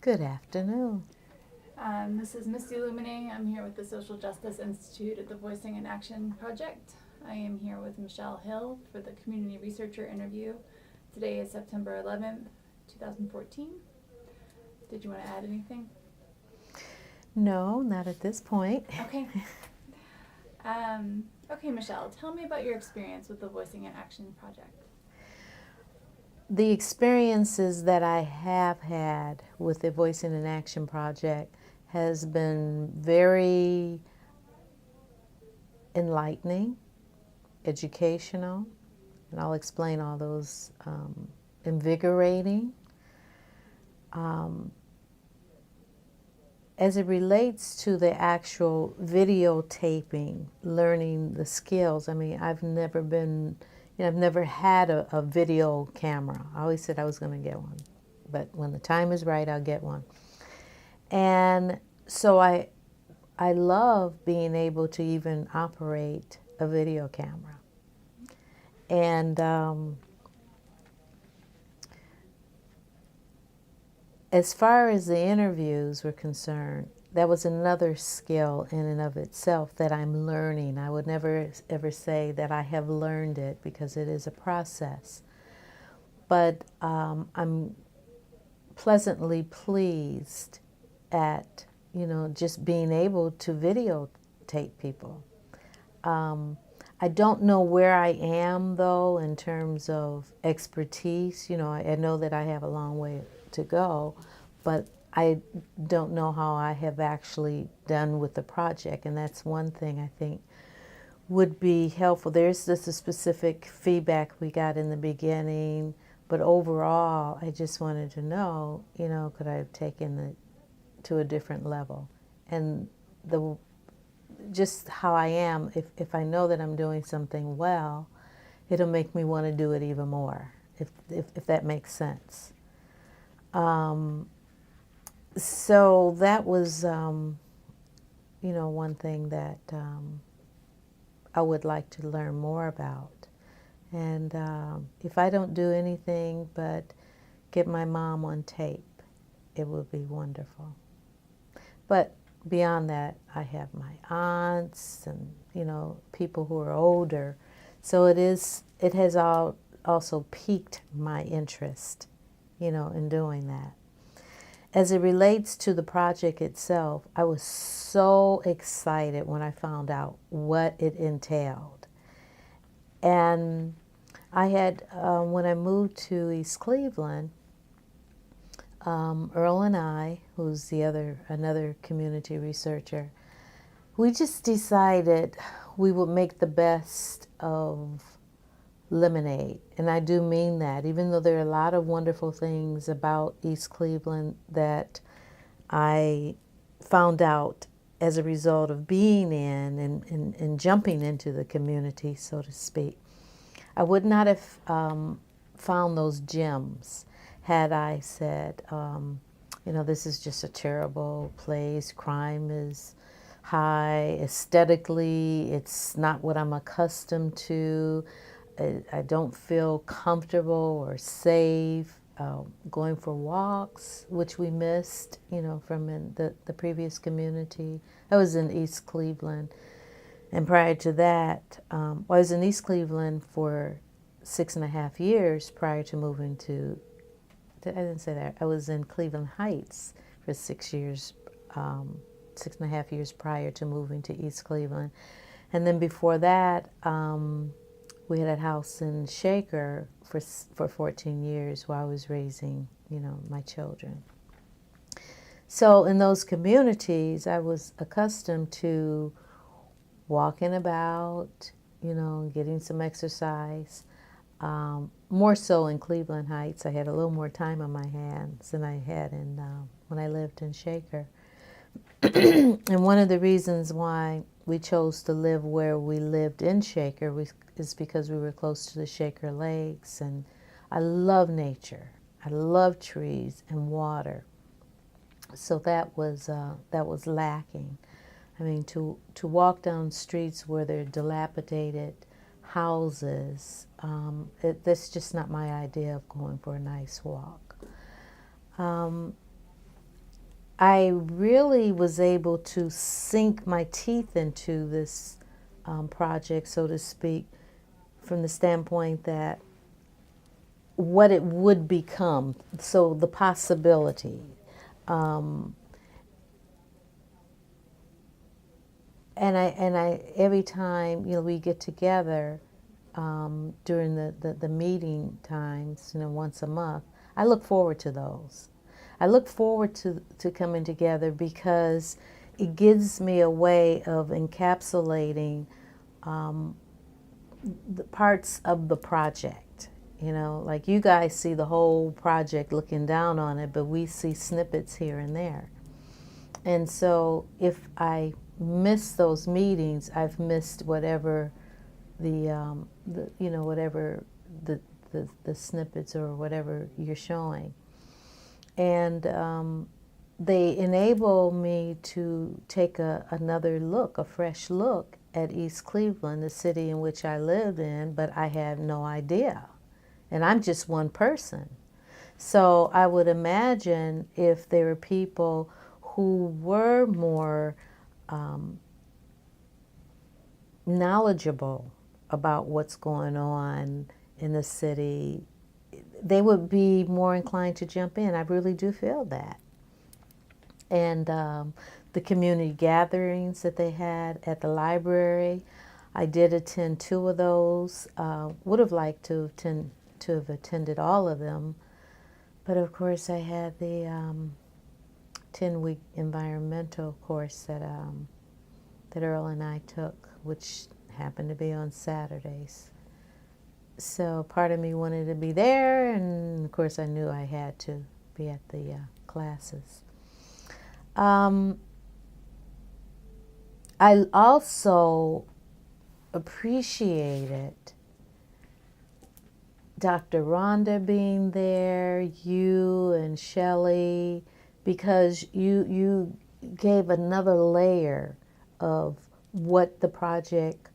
Good afternoon. This is Misty Luminais. I'm here with the Social Justice Institute at the Voicing in Action Project. I am here with Michele Hill for the Community Researcher interview. Today is September 11th, 2014. Did you want to add anything? No, not at this point. Okay. Okay, Michele, tell me about your experience with the Voicing in Action Project. The experiences that I have had with the Voicing in Action Project has been very enlightening, educational, and I'll explain all those, invigorating. As it relates to the actual videotaping, learning the skills, I mean, I've never had a video camera. I always said I was going to get one, but when the time is right, I'll get one. And so I love being able to even operate a video camera. And as far as the interviews were concerned, that was another skill in and of itself that I'm learning. I would never ever say that I have learned it because it is a process. But I'm pleasantly pleased at, just being able to videotape people. I don't know where I am, though, in terms of expertise. I know that I have a long way to go, but I don't know how I have actually done with the project, and that's one thing I think would be helpful. There's just a specific feedback we got in the beginning, but overall, I just wanted to know, could I have taken it to a different level? And just how I am, if I know that I'm doing something well, it'll make me want to do it even more, if that makes sense. So that was, one thing that I would like to learn more about. And if I don't do anything but get my mom on tape, it would be wonderful. But beyond that, I have my aunts and, people who are older. So it has also piqued my interest, in doing that. As it relates to the project itself, I was so excited when I found out what it entailed. And I had, when I moved to East Cleveland, Earl and I, who's another community researcher, we just decided we would make the best of lemonade. And I do mean that, even though there are a lot of wonderful things about East Cleveland that I found out as a result of being in and jumping into the community, so to speak. I would not have found those gems had I said, this is just a terrible place, crime is high, aesthetically, it's not what I'm accustomed to, I don't feel comfortable or safe going for walks, which we missed, from the previous community. I was in East Cleveland, and prior to that, I was in East Cleveland for 6.5 years prior to moving to, I didn't say that, I was in Cleveland Heights for 6 years, 6.5 years prior to moving to East Cleveland. And then before that, we had a house in Shaker for 14 years while I was raising, my children. So in those communities, I was accustomed to walking about, getting some exercise. More so in Cleveland Heights, I had a little more time on my hands than I had when I lived in Shaker. And one of the reasons why we chose to live where we lived in Shaker is because we were close to the Shaker Lakes, and I love nature. I love trees and water. So that was lacking. I mean, to walk down streets where there are dilapidated houses, that's just not my idea of going for a nice walk. I really was able to sink my teeth into this project, so to speak, from the standpoint that what it would become, so the possibility. Um, and I every time we get together during the meeting times, once a month, I look forward to those. I look forward to coming together because it gives me a way of encapsulating the parts of the project. Like you guys see the whole project looking down on it, but we see snippets here and there. And so if I miss those meetings, I've missed whatever whatever the snippets or whatever you're showing. And they enable me to take another look, a fresh look at East Cleveland, the city in which I lived in, but I had no idea. And I'm just one person. So I would imagine if there were people who were more knowledgeable about what's going on in the city, they would be more inclined to jump in. I really do feel that. And the community gatherings that they had at the library, I did attend 2 of those. Would have liked to have attended all of them, but of course I had the 10-week environmental course that Earl and I took, which happened to be on Saturdays. So part of me wanted to be there, and of course I knew I had to be at the classes. I also appreciated Dr. Rhonda being there, you and Shelley, because you gave another layer of what the project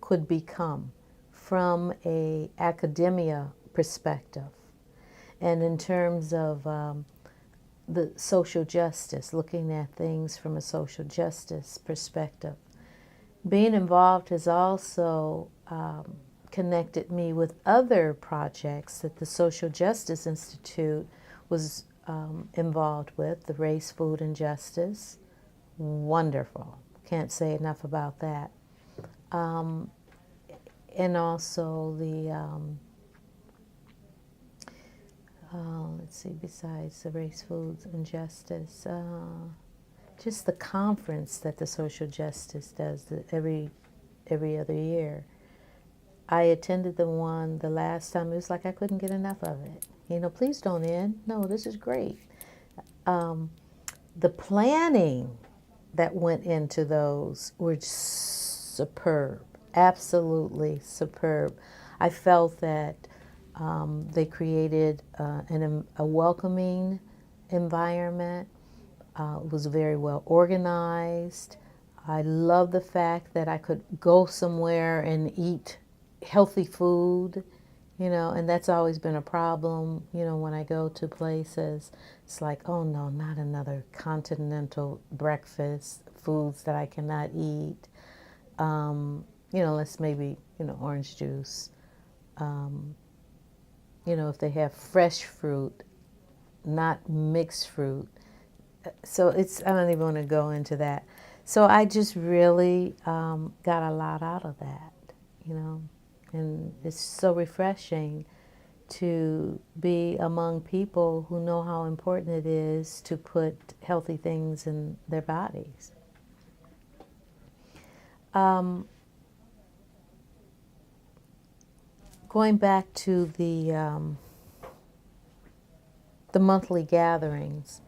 could become from a academia perspective, and in terms of the social justice, looking at things from a social justice perspective. Being involved has also connected me with other projects that the Social Justice Institute was involved with, the Race, Food, and Justice. Wonderful. Can't say enough about that. And also the, let's see, besides the Race, Food, and Justice, just the conference that the Social Justice does every other year. I attended the one the last time. It was like I couldn't get enough of it. Please don't end. No, this is great. The planning that went into those were superb, absolutely superb. I felt that they created a welcoming environment. It was very well organized. I love the fact that I could go somewhere and eat healthy food, and that's always been a problem, when I go to places. It's like, oh no, not another continental breakfast, foods that I cannot eat. Let's maybe, orange juice. If they have fresh fruit, not mixed fruit. So I don't even want to go into that. So I just really got a lot out of that, and it's so refreshing to be among people who know how important it is to put healthy things in their bodies. Going back to the monthly gatherings,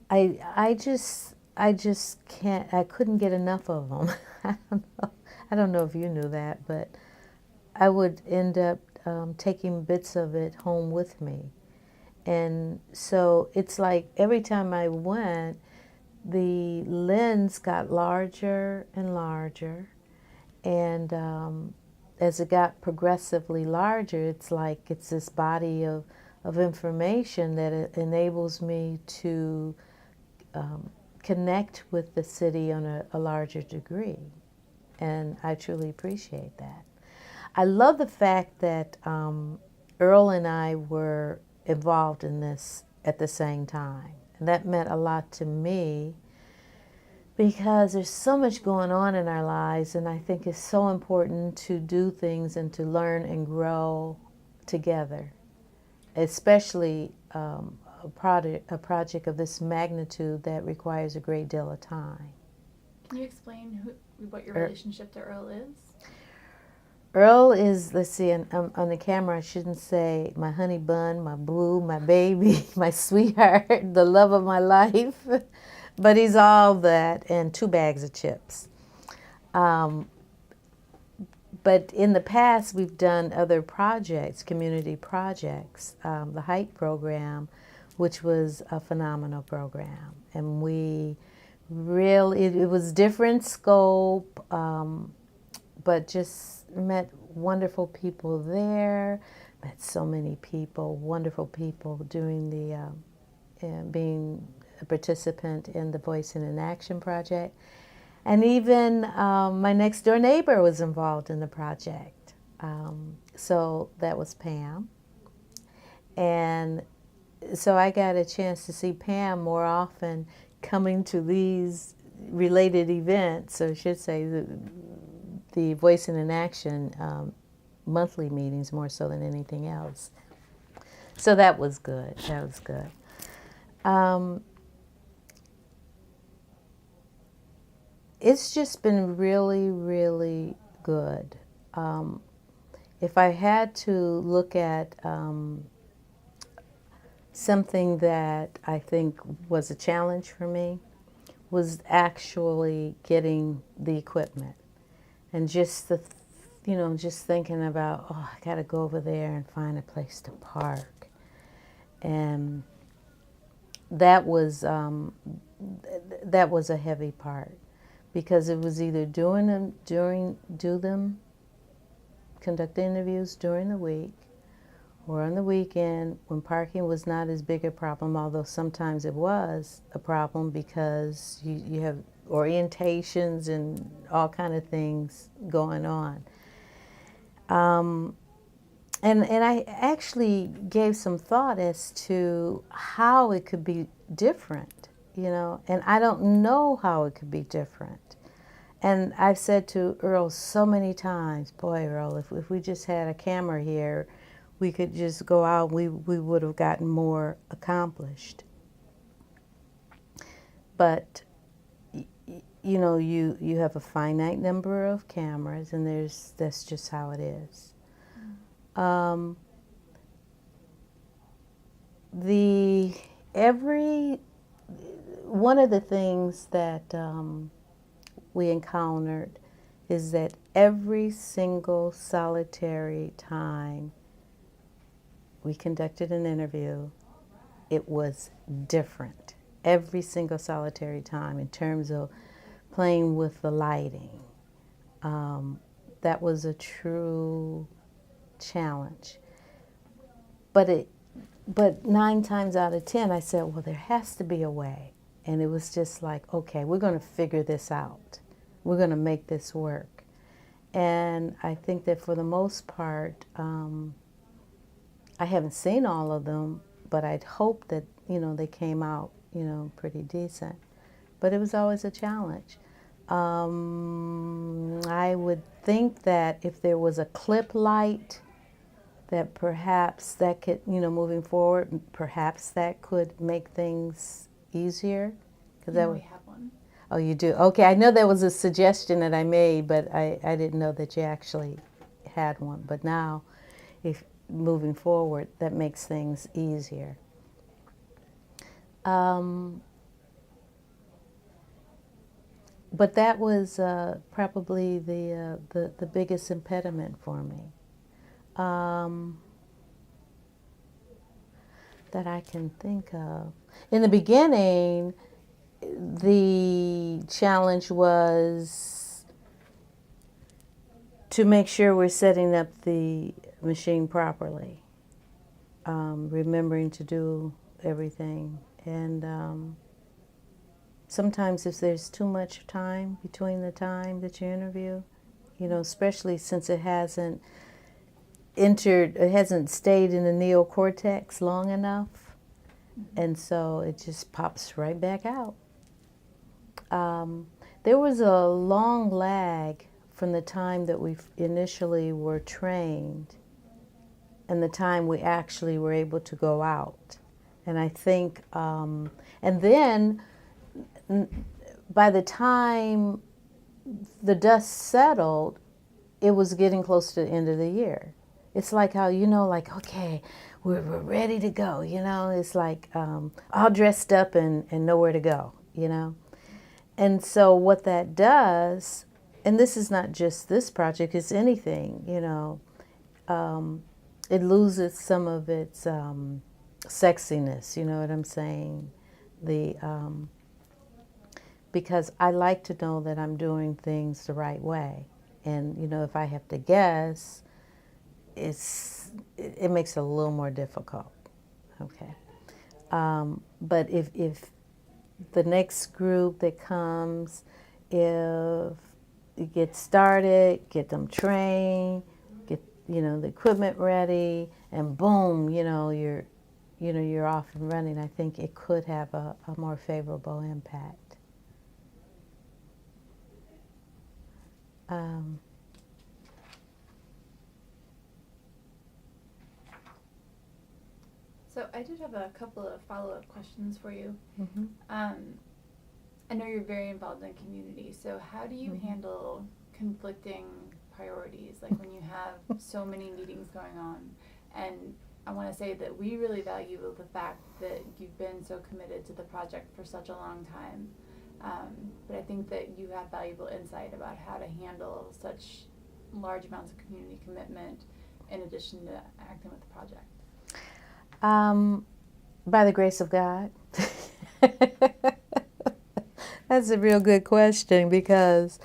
I just can't. I couldn't get enough of them. I don't know if you knew that, but I would end up taking bits of it home with me, and so it's like every time I went, the lens got larger and larger, and as it got progressively larger, it's like it's this body of information that it enables me to connect with the city on a larger degree. And I truly appreciate that. I love the fact that Earl and I were involved in this at the same time. And that meant a lot to me because there's so much going on in our lives, and I think it's so important to do things and to learn and grow together, especially a project of this magnitude that requires a great deal of time. Can you explain what your relationship to Earl is? Earl is, let's see, on the camera I shouldn't say my honey bun, my boo, my baby, my sweetheart, the love of my life, but he's all that and 2 bags of chips. But in the past we've done other projects, community projects, the Height program, which was a phenomenal program. And we really, it was different scope, but just met wonderful people there, met so many people, wonderful people doing being a participant in the Voicing in Action project. And even my next door neighbor was involved in the project. So that was Pam. And so I got a chance to see Pam more often coming to these related events, or I should say the Voicing in Action monthly meetings more so than anything else. So that was good. That was good. It's just been really, really good. If I had to look at something that I think was a challenge for me, was actually getting the equipment. And just just thinking about, oh, I got to go over there and find a place to park. And that was a heavy part, because it was either conduct interviews during the week, or on the weekend when parking was not as big a problem, although sometimes it was a problem because you have orientations and all kind of things going on. And I actually gave some thought as to how it could be different, and I don't know how it could be different. And I've said to Earl so many times, boy, Earl, if we just had a camera here, we could just go out, we would have gotten more accomplished. But you have a finite number of cameras, and that's just how it is. One of the things that we encountered is that every single solitary time we conducted an interview, it was different. Every single solitary time, in terms of playing with the lighting. That was a true challenge. But 9 times out of 10, I said, well, there has to be a way. And it was just like, okay, we're going to figure this out. We're going to make this work. And I think that for the most part, I haven't seen all of them, but I'd hope that, they came out, pretty decent. But it was always a challenge. I would think that if there was a clip light, that perhaps that could, moving forward, perhaps that could make things easier. We have one. Oh, you do? Okay, I know that was a suggestion that I made, but I didn't know that you actually had one. But now, if moving forward, that makes things easier. But that was probably the biggest impediment for me. That I can think of. In the beginning, the challenge was to make sure we're setting up the machine properly, remembering to do everything. And sometimes if there's too much time between the time that you interview, you know, especially since it hasn't stayed in the neocortex long enough, and so it just pops right back out. There was a long lag from the time that we initially were trained and the time we actually were able to go out. And I think, and then by the time the dust settled, it was getting close to the end of the year. It's like how, you know, like, okay, we're ready to go, you know. It's like all dressed up and nowhere to go, you know. And so what that does, and this is not just this project, it's anything, you know, it loses some of its sexiness, you know what I'm saying? Because I like to know that I'm doing things the right way. And, you know, if I have to guess, it makes it a little more difficult, okay? But if the next group that comes, if you get started, get them trained, get, you know, the equipment ready, and boom, you know, you're off and running, I think it could have a more favorable impact. So I did have a couple of follow-up questions for you. Mm-hmm. I know you're very involved in community, so how do you Mm-hmm. handle conflicting priorities, like when you have so many meetings going on? And I want to say that we really value the fact that you've been so committed to the project for such a long time. But I think that you have valuable insight about how to handle such large amounts of community commitment in addition to acting with the project. By the grace of God. That's a real good question because,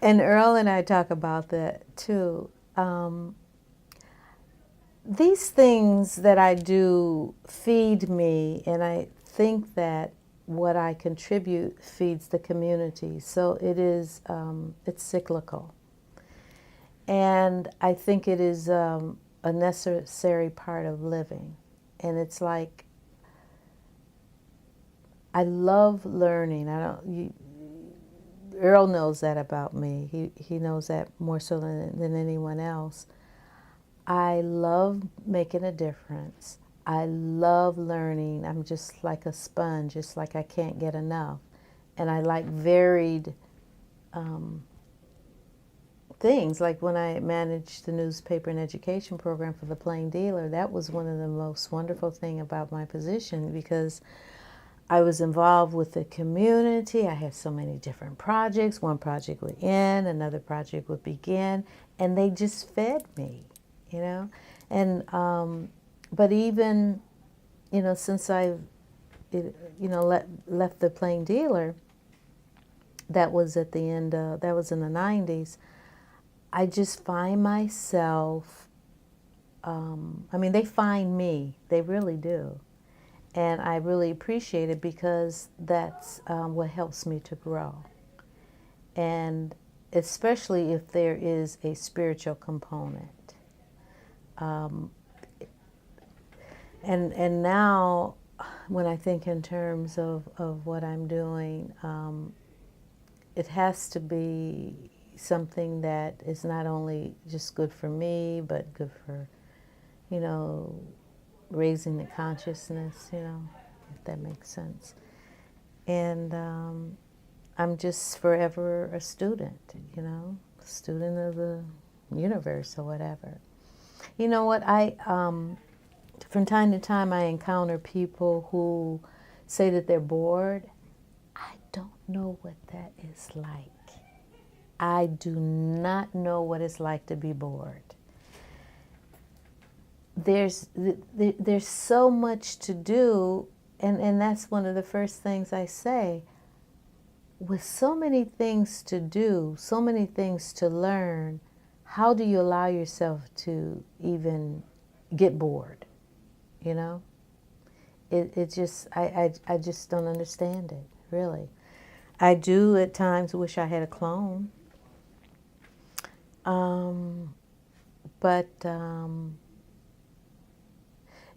and Earl and I talk about that too. These things that I do feed me, and I think that what I contribute feeds the community. So it is, it's cyclical. And I think it is a necessary part of living. And it's like, I love learning. Earl knows that about me. He knows that more so than anyone else. I love making a difference. I love learning. I'm just like a sponge. It's like I can't get enough. And I like varied things. Like when I managed the newspaper and education program for the Plain Dealer, that was one of the most wonderful things about my position because I was involved with the community. I had so many different projects. One project would end, another project would begin, and they just fed me, you know. And but even, you know, since I've, you know, left the Plain Dealer, that was at the end. That was in the 90s. I just find myself. I mean, they find me. They really do. And I really appreciate it because that's what helps me to grow. And especially if there is a spiritual component. And now, when I think in terms of what I'm doing, it has to be something that is not only just good for me, but good for, you know, raising the consciousness, you know, if that makes sense. And I'm just forever a student, you know, student of the universe or whatever. You know what, from time to time I encounter people who say that they're bored. I don't know what that is like. I do not know what it's like to be bored. There's so much to do, and that's one of the first things I say. With so many things to do, so many things to learn, how do you allow yourself to even get bored? You know, it just I just don't understand it, really. I do at times wish I had a clone, but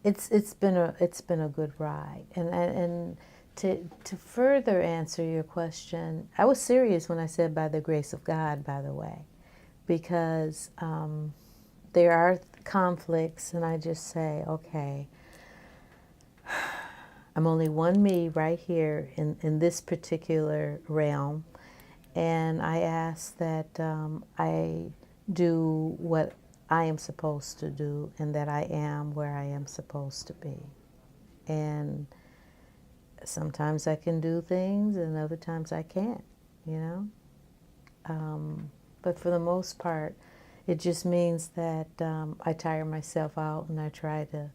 it's been a good ride. And to further answer your question, I was serious when I said by the grace of God, by the way, because there are conflicts, and I just say, okay, I'm only one me right here in this particular realm, and I ask that I do what I am supposed to do, and that I am where I am supposed to be. And sometimes I can do things, and other times I can't, you know. But for the most part, it just means that I tire myself out, and I try to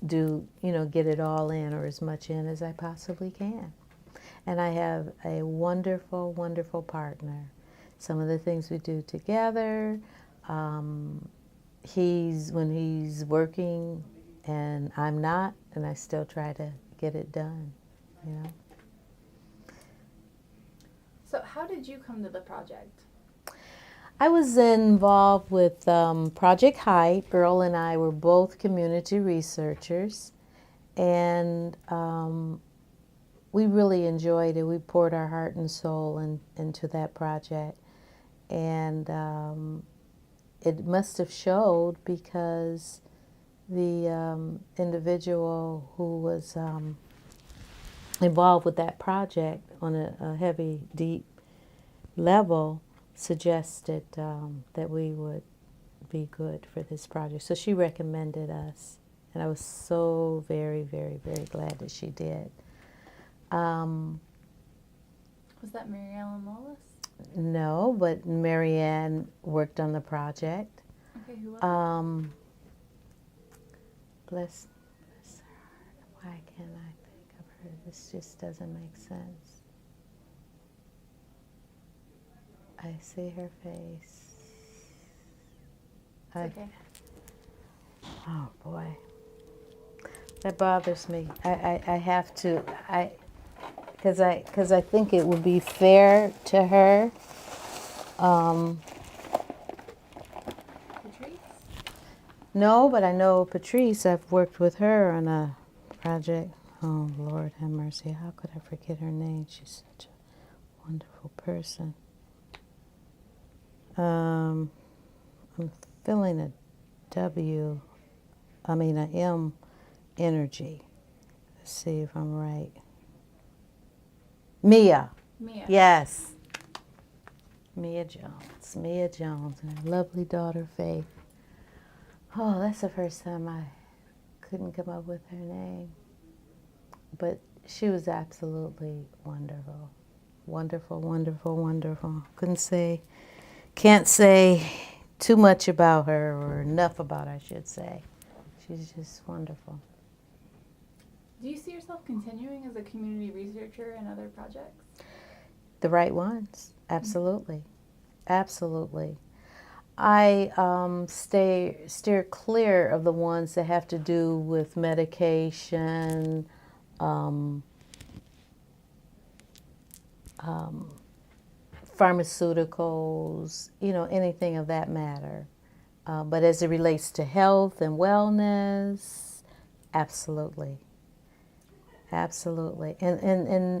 do, get it all in, or as much in as I possibly can. And I have a wonderful, wonderful partner. Some of the things we do together, when he's working and I'm not, and I still try to get it done, you know. So how did you come to the project? I was involved with Project Height. Earl and I were both community researchers, and we really enjoyed it. We poured our heart and soul into that project, and it must have showed, because the individual who was involved with that project on a heavy, deep level suggested that we would be good for this project. So she recommended us, and I was so very, very, very glad that she did. Was that Mary Ellen Wallace? No, but Marianne worked on the project. Okay, who was it? Bless her heart. Why can't I think of her? This just doesn't make sense. I see her face. It's okay. Oh boy, that bothers me. I have to, because I think it would be fair to her. Patrice? No, but I know Patrice. I've worked with her on a project. Oh Lord, have mercy. How could I forget her name? She's such a wonderful person. I'm feeling a M energy. Let's see if I'm right. Mia. Yes. Mia Jones. Mia Jones and her lovely daughter, Faith. Oh, that's the first time I couldn't come up with her name. But she was absolutely wonderful. Wonderful, wonderful, wonderful. Can't say too much about her, or enough about her, I should say. She's just wonderful. Do you see yourself continuing as a community researcher in other projects? The right ones, absolutely. Absolutely. I steer clear of the ones that have to do with medication, pharmaceuticals, anything of that matter. But as it relates to health and wellness, absolutely. Absolutely. And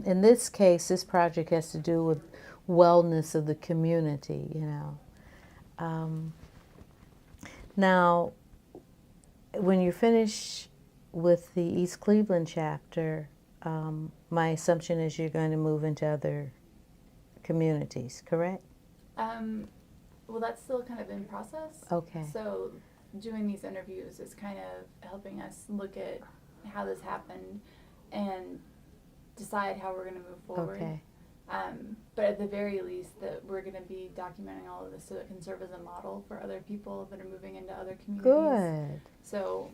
in this case, this project has to do with wellness of the community, Now, when you finish with the East Cleveland chapter, my assumption is you're going to move into other communities, correct? Well, that's still kind of in process. Okay. So doing these interviews is kind of helping us look at how this happened and decide how we're going to move forward. Okay. But at the very least, that we're going to be documenting all of this so it can serve as a model for other people that are moving into other communities. Good. So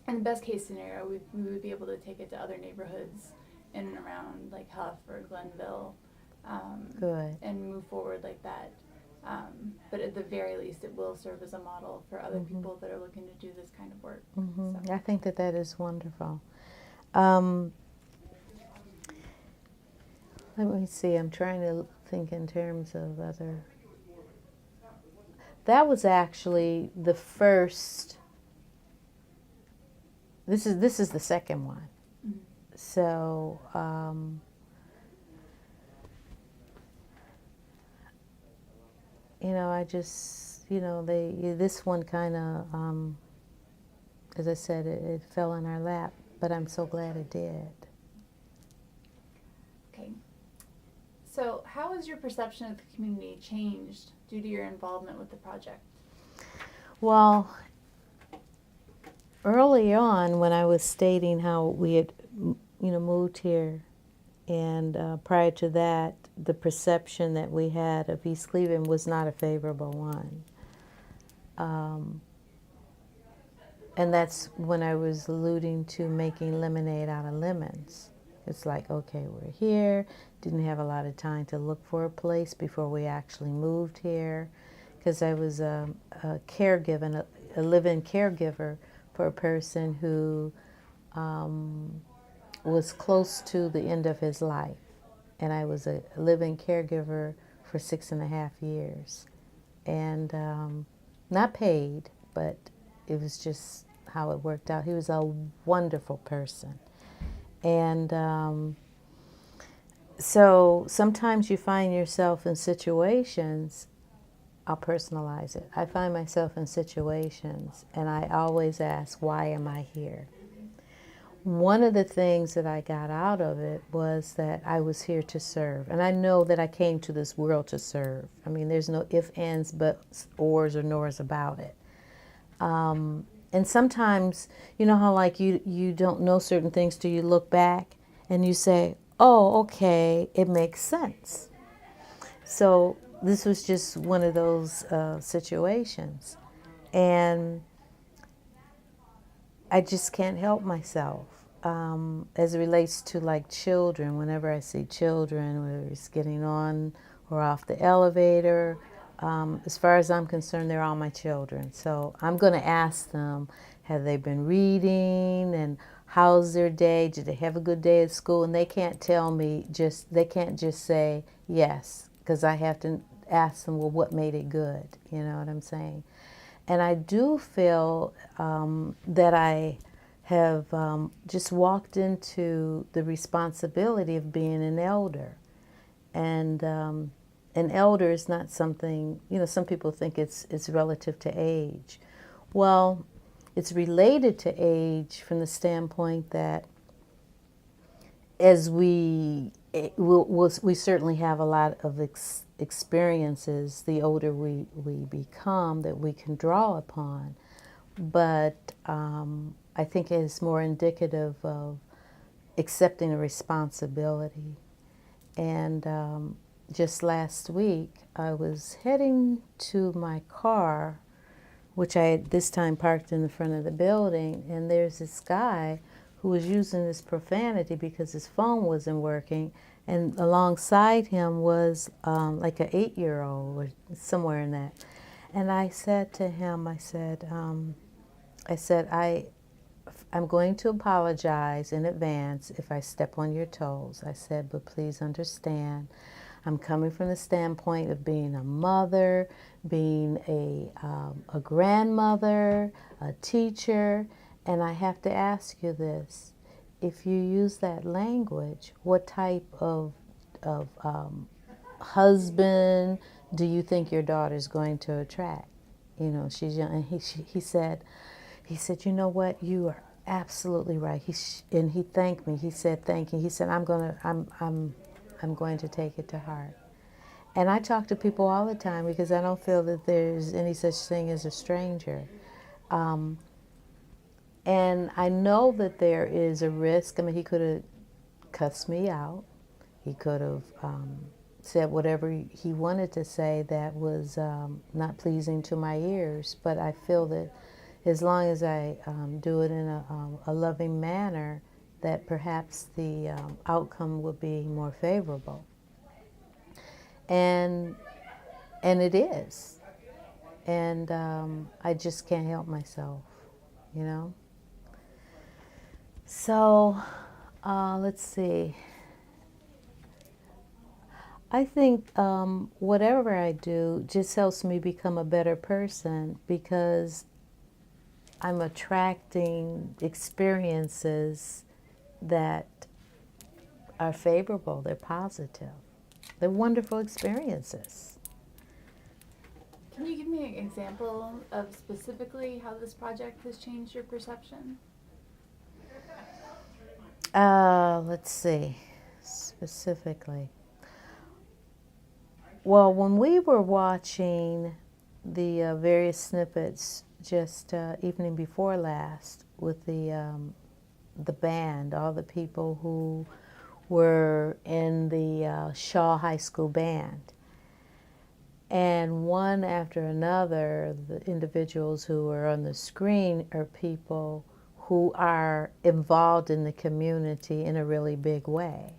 in the best case scenario, we would be able to take it to other neighborhoods in and around like Huff or Glenville. Good. And move forward like that. But at the very least, it will serve as a model for other people that are looking to do this kind of work. So. I think that is wonderful. Let me see, I'm trying to think in terms of other. That was actually the first. This is the second one. So I just this one kind of as I said, it fell in our lap, but I'm so glad it did. Okay. So how has your perception of the community changed due to your involvement with the project? Well, early on, when I was stating how we had, moved here, and prior to that, the perception that we had of East Cleveland was not a favorable one. And that's when I was alluding to making lemonade out of lemons. It's like, okay, we're here. Didn't have a lot of time to look for a place before we actually moved here, because I was a caregiver, a live-in caregiver for a person who was close to the end of his life. And I was a live-in caregiver for 6.5 years. And not paid, but it was just how it worked out. He was a wonderful person. And so sometimes you find yourself in situations, I'll personalize it. I find myself in situations and I always ask, why am I here? One of the things that I got out of it was that I was here to serve. And I know that I came to this world to serve. I mean, there's no ifs, ands, buts, ors, or nors about it. And sometimes, you know how like you don't know certain things till you look back and you say, oh, okay, it makes sense. So this was just one of those situations. And I just can't help myself. As it relates to like children, whenever I see children, whether it's getting on or off the elevator, as far as I'm concerned, they're all my children. So I'm going to ask them, have they been reading and how's their day? Did they have a good day at school? And they can't tell me, they can't just say yes, because I have to ask them, well, what made it good? You know what I'm saying? And I do feel that I have just walked into the responsibility of being an elder. And an elder is not something, some people think it's relative to age. Well, it's related to age from the standpoint that as we certainly have a lot of experiences the older we become that we can draw upon. But I think it's more indicative of accepting a responsibility. And just last week, I was heading to my car, which I had this time parked in the front of the building, and there's this guy who was using this profanity because his phone wasn't working, and alongside him was like an 8-year-old or somewhere in that. And I said to him, I'm going to apologize in advance if I step on your toes. I said, but please understand, I'm coming from the standpoint of being a mother, being a grandmother, a teacher, and I have to ask you this. If you use that language, what type of husband do you think your daughter's going to attract? She's young. And he said, you know what, you are absolutely right. And he thanked me. He said, thank you. He said, I'm going to take it to heart. And I talk to people all the time because I don't feel that there's any such thing as a stranger. And I know that there is a risk. I mean, he could have cussed me out. He could have said whatever he wanted to say that was not pleasing to my ears. But I feel that as long as I do it in a loving manner, that perhaps the outcome would be more favorable. And And it is. And I just can't help myself, you know? So, let's see. I think whatever I do just helps me become a better person because I'm attracting experiences that are favorable, they're positive, they're wonderful experiences. Can you give me an example of specifically how this project has changed your perception? Let's see, specifically. Well, when we were watching the various snippets just evening before last with the band, all the people who were in the Shaw High School band, and one after another, the individuals who are on the screen are people who are involved in the community in a really big way.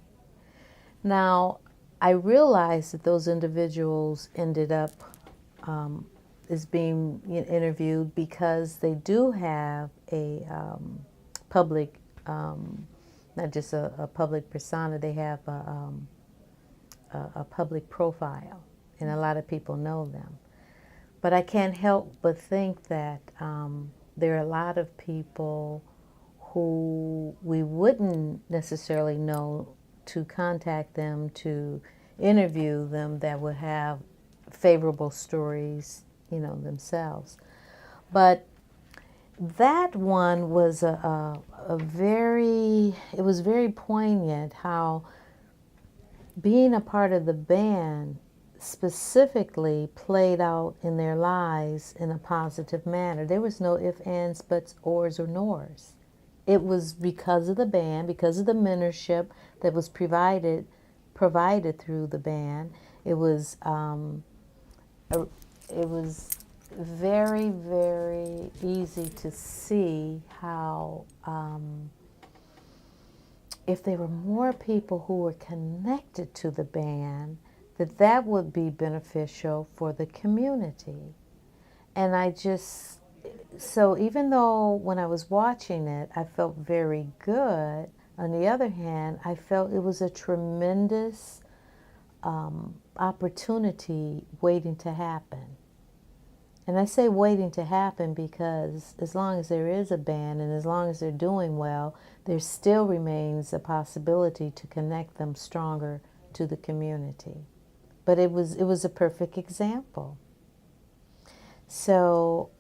Now, I realized that those individuals ended up as being interviewed because they do have a public, not just a public persona, they have a public profile, and a lot of people know them. But I can't help but think that there are a lot of people who we wouldn't necessarily know to contact them, to interview them, that would have favorable stories, you know, themselves. But that one was a very, it was very poignant how being a part of the band specifically played out in their lives in a positive manner. There was no ifs, ands, buts, ors, or nors. It was because of the band, because of the mentorship that was provided through the band. It was very, very easy to see how if there were more people who were connected to the band, that would be beneficial for the community. And so even though when I was watching it, I felt very good, on the other hand, I felt it was a tremendous opportunity waiting to happen. And I say waiting to happen because as long as there is a band and as long as they're doing well, there still remains a possibility to connect them stronger to the community. But it was a perfect example. So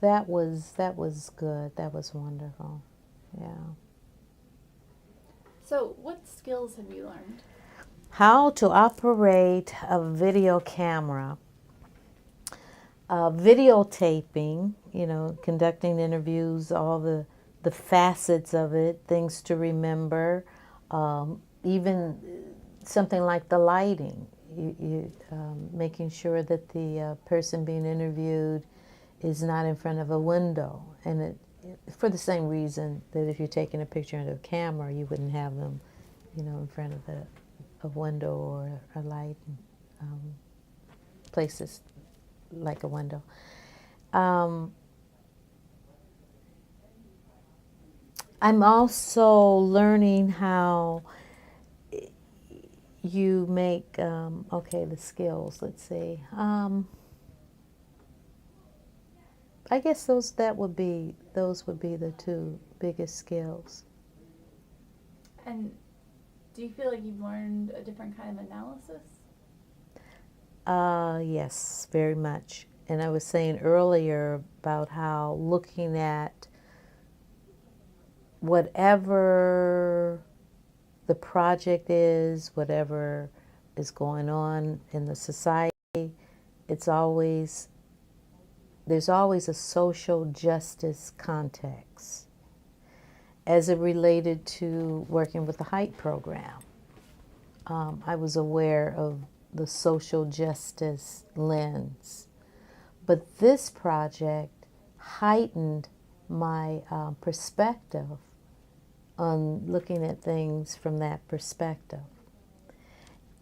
that was good. That was wonderful. Yeah. So, what skills have you learned? How to operate a video camera. Videotaping, you know, conducting interviews, all the facets of it, things to remember, even something like the lighting, making sure that the person being interviewed is not in front of a window. And for the same reason that if you're taking a picture into a camera, you wouldn't have them, you know, in front of a window or a light, places like a window. I'm also learning how you make, the skills, let's see. I guess those would be the two biggest skills. And do you feel like you've learned a different kind of analysis? Yes, very much. And I was saying earlier about how looking at whatever the project is, whatever is going on in the society, there's always a social justice context as it related to working with the height program. I was aware of the social justice lens. But this project heightened my perspective on looking at things from that perspective.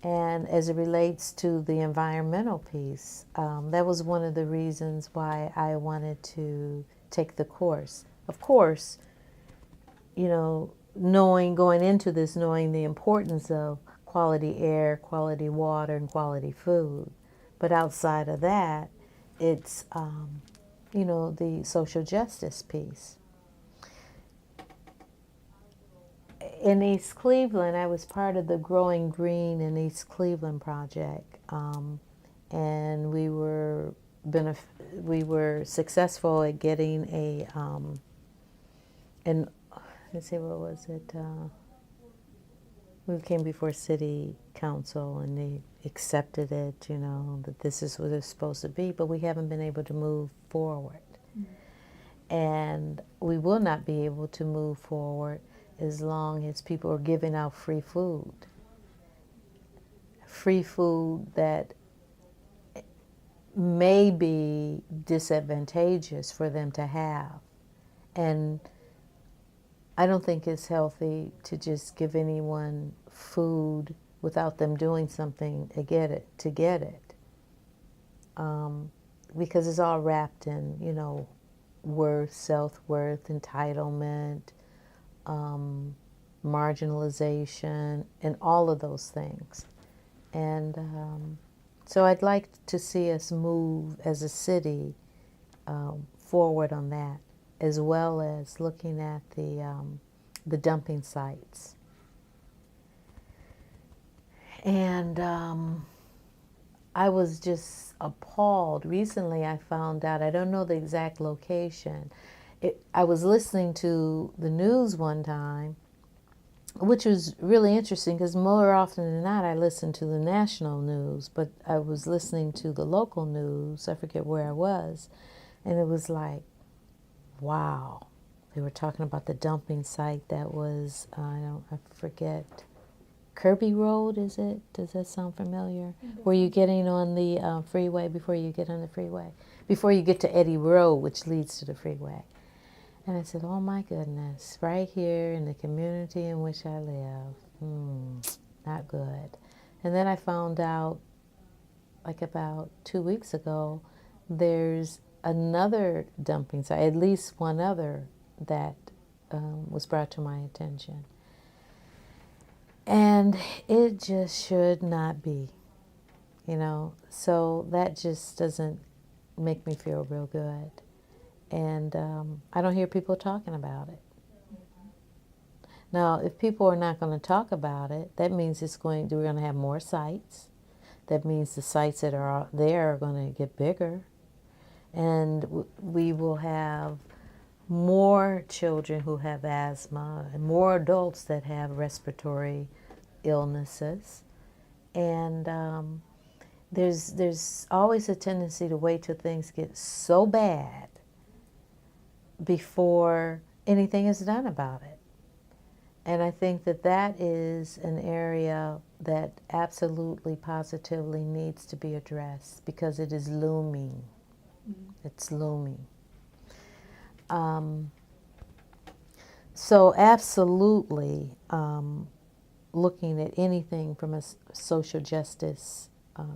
And as it relates to the environmental piece, that was one of the reasons why I wanted to take the course. Of course, you know, going into this, knowing the importance of quality air, quality water, and quality food. But outside of that, it's, you know, the social justice piece. In East Cleveland, I was part of the Growing Green in East Cleveland project, and we were successful at getting an let's see, what was it? We came before city council and they accepted it, you know, that this is what it's supposed to be, but we haven't been able to move forward. Mm-hmm. And we will not be able to move forward as long as people are giving out free food. Free food that may be disadvantageous for them to have. And I don't think it's healthy to just give anyone food without them doing something to get it. Because it's all wrapped in, you know, worth, self-worth, entitlement, marginalization, and all of those things. And so I'd like to see us move as a city forward on that, as well as looking at the dumping sites. And I was just appalled. Recently I found out, I don't know the exact location. I was listening to the news one time, which was really interesting because more often than not I listen to the national news, but I was listening to the local news. I forget where I was. And it was like, wow. They were talking about the dumping site that was, I forget, Kirby Road, is it? Does that sound familiar? Mm-hmm. Where you're getting on the freeway before you get on the freeway. Before you get to Eddy Road, which leads to the freeway. And I said, oh my goodness, right here in the community in which I live, not good. And then I found out, like about 2 weeks ago, there's another dumping site, at least one other, that was brought to my attention. And it just should not be, you know. So that just doesn't make me feel real good. And I don't hear people talking about it. Now, if people are not going to talk about it, that means we're going to have more sites. That means the sites that are there are going to get bigger. And we will have more children who have asthma and more adults that have respiratory illnesses. And there's always a tendency to wait till things get so bad before anything is done about it. And I think that is an area that absolutely, positively needs to be addressed because it is looming. Mm-hmm. It's looming. So absolutely, looking at anything from a social justice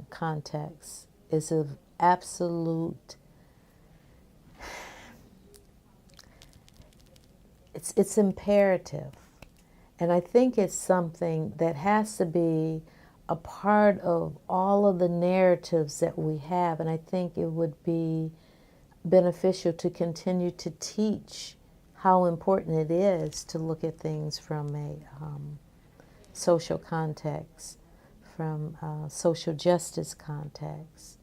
context is of absolute. It's imperative, and I think it's something that has to be a part of all of the narratives that we have, and I think it would be beneficial to continue to teach how important it is to look at things from a social context, from a social justice context,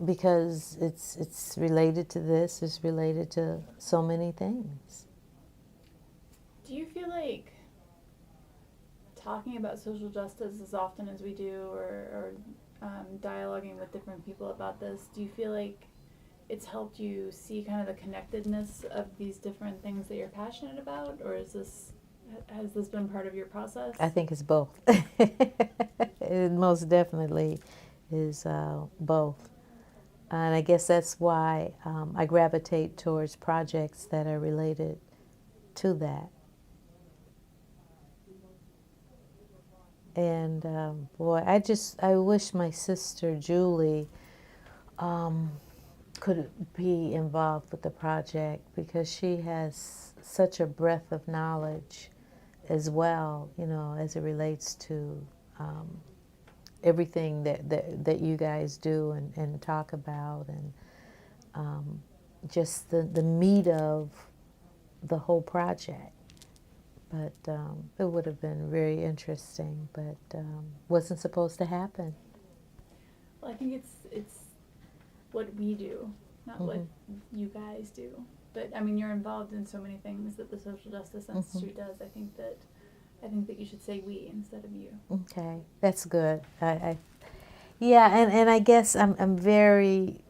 because it's related to this, it's related to so many things. Do you feel like talking about social justice as often as we do, or dialoguing with different people about this, do you feel like it's helped you see kind of the connectedness of these different things that you're passionate about, or has this been part of your process? I think it's both. It most definitely is both. And I guess that's why I gravitate towards projects that are related to that. And boy, I wish my sister Julie could be involved with the project, because she has such a breadth of knowledge as well, as it relates to everything that you guys do and talk about, and just the meat of the whole project. But it would have been very interesting, but wasn't supposed to happen. Well, I think it's what we do, not what you guys do. But I mean, you're involved in so many things that the Social Justice Institute does. I think that you should say we instead of you. Okay, that's good. Yeah, and I guess I'm very.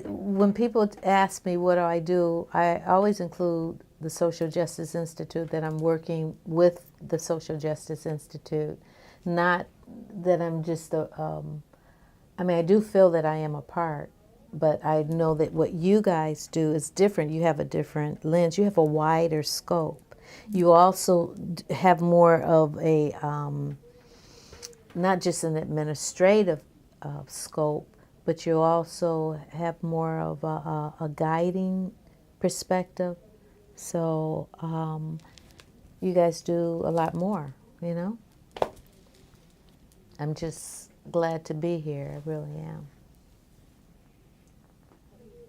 When people ask me what do, I always include the Social Justice Institute, that I'm working with the Social Justice Institute, not that I'm just I mean, I do feel that I am a part, but I know that what you guys do is different. You have a different lens. You have a wider scope. You also have more of a, not just an administrative scope, but you also have more of a guiding perspective. So you guys do a lot more, I'm just glad to be here. I really am.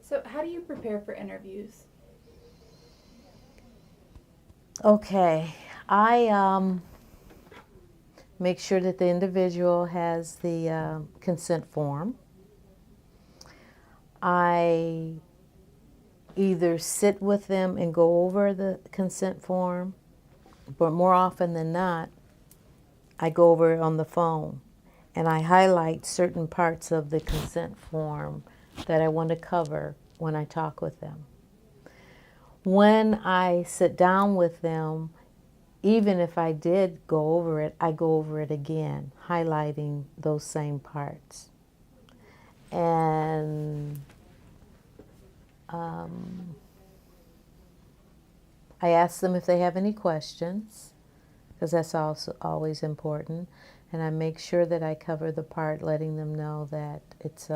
So how do you prepare for interviews? Okay, I make sure that the individual has the consent form. I either sit with them and go over the consent form, but more often than not, I go over it on the phone, and I highlight certain parts of the consent form that I want to cover when I talk with them. When I sit down with them, even if I did go over it, I go over it again, highlighting those same parts. And I ask them if they have any questions, because that's also always important. And I make sure that I cover the part letting them know that it's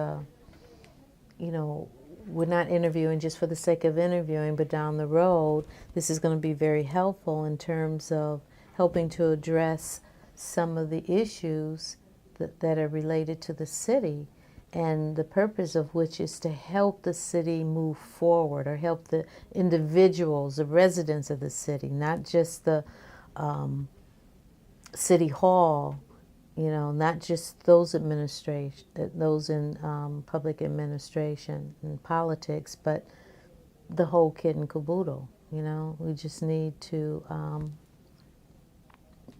we're not interviewing just for the sake of interviewing, but down the road, this is going to be very helpful in terms of helping to address some of the issues that are related to the city, and the purpose of which is to help the city move forward, or help the individuals, the residents of the city, not just the city hall, not just those those in public administration and politics, but the whole kit and caboodle. We just need to.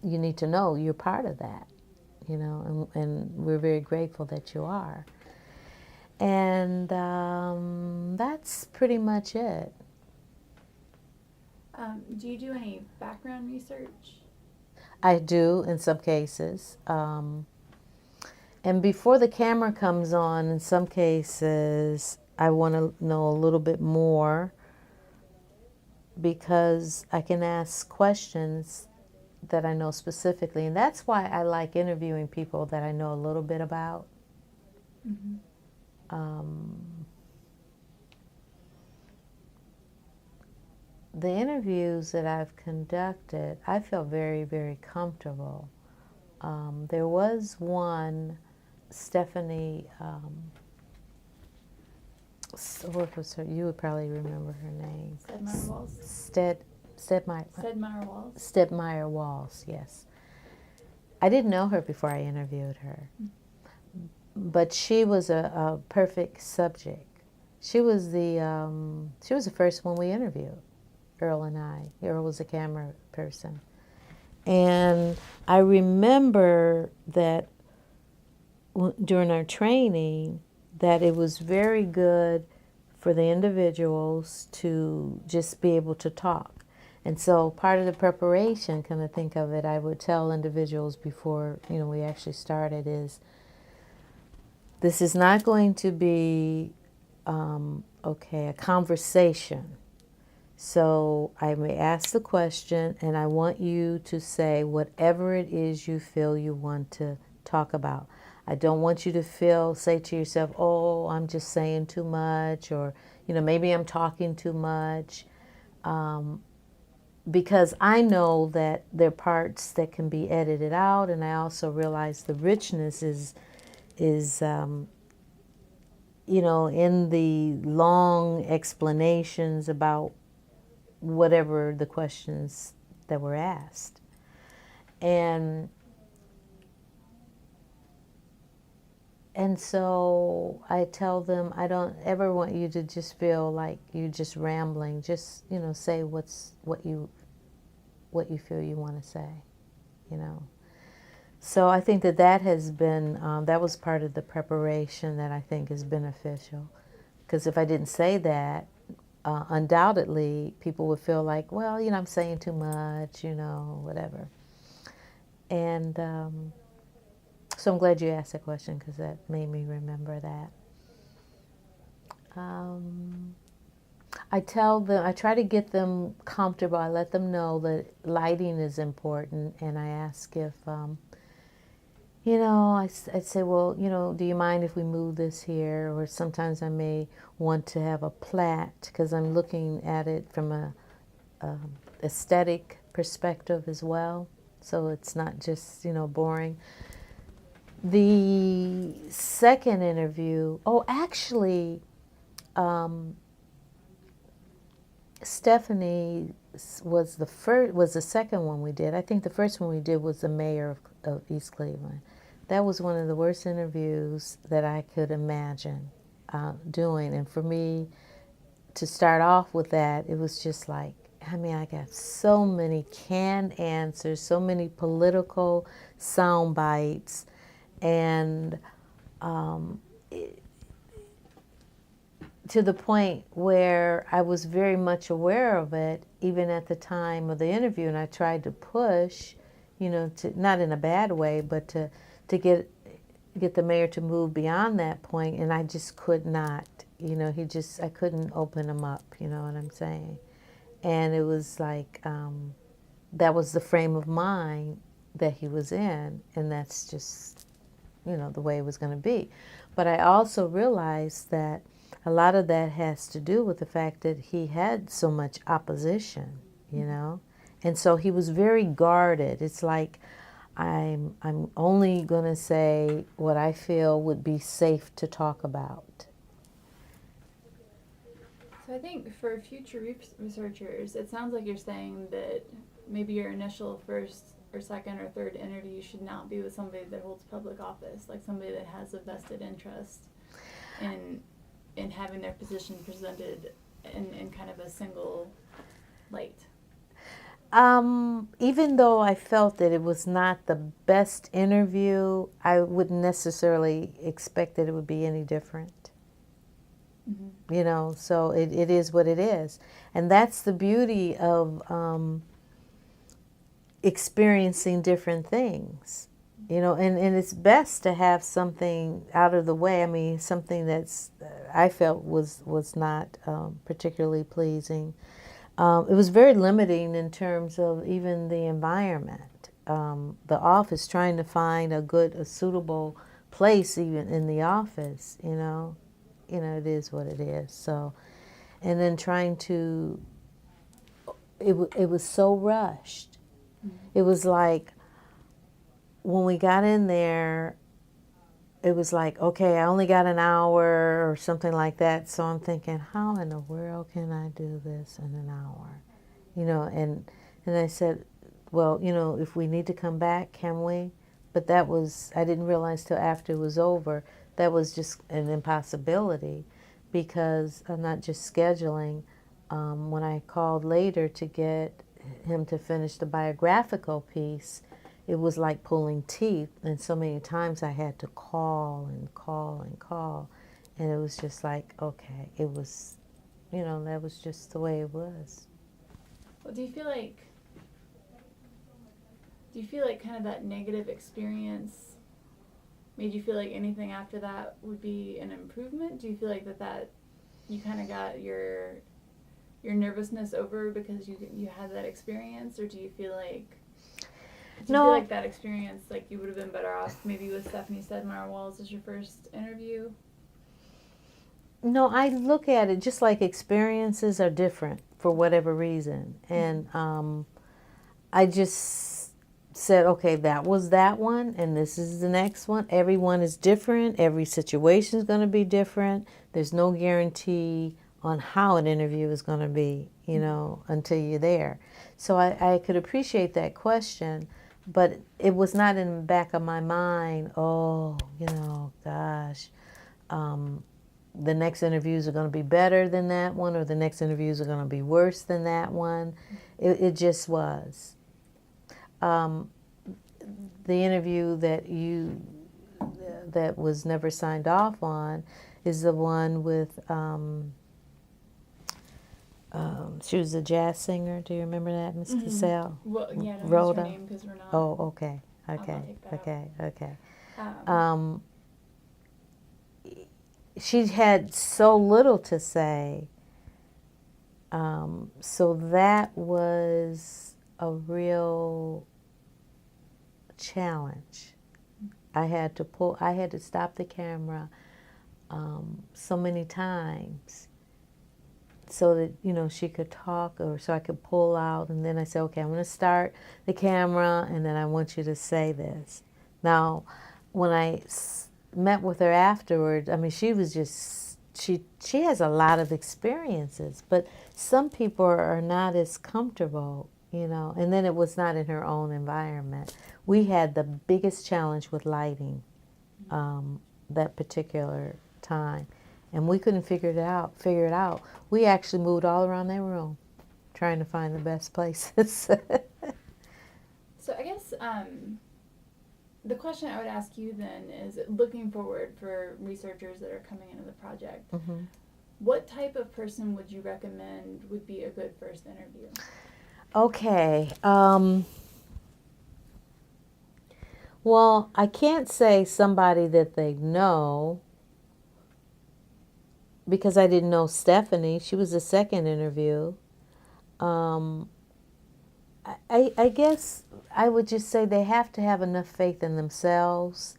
You need to know you're part of that. And we're very grateful that you are. And that's pretty much it. Do you do any background research? I do in some cases. And before the camera comes on, in some cases, I want to know a little bit more, because I can ask questions that I know specifically. And that's why I like interviewing people that I know a little bit about. Mm-hmm. The interviews that I've conducted, I feel very, very comfortable. There was one, Stephanie, what was her? You would probably remember her name. Stedmeyer Walls, yes. I didn't know her before I interviewed her, but she was a perfect subject. She was the first one we interviewed, Earl and I. Earl was a camera person. And I remember that during our training, that it was very good for the individuals to just be able to talk. And so part of the preparation, kind of think of it, I would tell individuals before we actually started, is this is not going to be a conversation. So I may ask the question, and I want you to say whatever it is you feel you want to talk about. I don't want you to say to yourself, oh, I'm just saying too much, or, maybe I'm talking too much. Because I know that there are parts that can be edited out, and I also realize the richness is in the long explanations about whatever the questions that were asked. And so I tell them, I don't ever want you to just feel like you're just rambling. Just, say what you feel you want to say. So I think that has been, that was part of the preparation that I think is beneficial. Because if I didn't say that, undoubtedly people would feel like, well, I'm saying too much, whatever. And so I'm glad you asked that question, because that made me remember that. I tell them, I try to get them comfortable. I let them know that lighting is important, and I ask if, I'd say, well, do you mind if we move this here? Or sometimes I may want to have a plat, because I'm looking at it from a aesthetic perspective as well. So it's not just, boring. The second interview, actually, Stephanie was the second one we did. I think the first one we did was the mayor of East Cleveland. That was one of the worst interviews that I could imagine doing. And for me to start off with that, it was just like, I got so many canned answers, so many political sound bites, and to the point where I was very much aware of it, even at the time of the interview, and I tried to push, to, not in a bad way, but to get the mayor to move beyond that point, and I just could not. I couldn't open him up. You know what I'm saying? And it was like that was the frame of mind that he was in, and that's just the way it was going to be. But I also realized that a lot of that has to do with the fact that he had so much opposition, and so he was very guarded. It's like, I'm only going to say what I feel would be safe to talk about. So I think for future researchers, it sounds like you're saying that maybe your initial first or second or third interview should not be with somebody that holds public office, like somebody that has a vested interest in having their position presented in kind of a single light. Even though I felt that it was not the best interview, I wouldn't necessarily expect that it would be any different. Mm-hmm. So it is what it is. And that's the beauty of experiencing different things. And it's best to have something out of the way. Something that's I felt was not particularly pleasing. It was very limiting in terms of even the environment. The office, trying to find a suitable place even in the office, it is what it is. So, and then trying to, it was so rushed. Mm-hmm. It was like, when we got in there, it was like, okay, I only got an hour or something like that. So I'm thinking, how in the world can I do this in an hour? And I said, well, if we need to come back, can we? But I didn't realize till after it was over, that was just an impossibility, because I'm not just scheduling. When I called later to get him to finish the biographical piece, it was like pulling teeth, and so many times I had to call and call and call, and it was just like, okay, it was, that was just the way it was. Well, do you feel like kind of that negative experience made you feel like anything after that would be an improvement? Do you feel like that you kind of got your your nervousness over because you had that experience, or do you feel like that experience, like you would have been better off maybe with Stephanie Stedmeyer Walls as your first interview? No, I look at it just like experiences are different for whatever reason. And I just said, okay, that was that one, and this is the next one. Everyone is different. Every situation is going to be different. There's no guarantee on how an interview is going to be, you know, until you're there. So I could appreciate that question, but it was not in the back of my mind, oh, you know, gosh, the next interviews are going to be better than that one, or the next interviews are going to be worse than that one. It just was. The interview that was never signed off on is the one with, she was a jazz singer. Do you remember that, Miss Cassell? Well, yeah, don't Rhoda? use her name because we're not. Oh, okay. I'll take that Okay. She had so little to say, so that was a real challenge. I had to stop the camera so many times so that, you know, she could talk, or so I could pull out, and then I said, okay, I'm going to start the camera, and then I want you to say this. Now, when I met with her afterwards, I mean, she was just, she has a lot of experiences, but some people are not as comfortable, you know, and then it was not in her own environment. We had the biggest challenge with lighting that particular time, and we couldn't figure it out. We actually moved all around that room trying to find the best places. So I guess the question I would ask you then is, looking forward for researchers that are coming into the project, what type of person would you recommend would be a good first interview? Okay. Well, I can't say somebody that they know, because I didn't know Stephanie. She was the second interview. I guess I would just say they have to have enough faith in themselves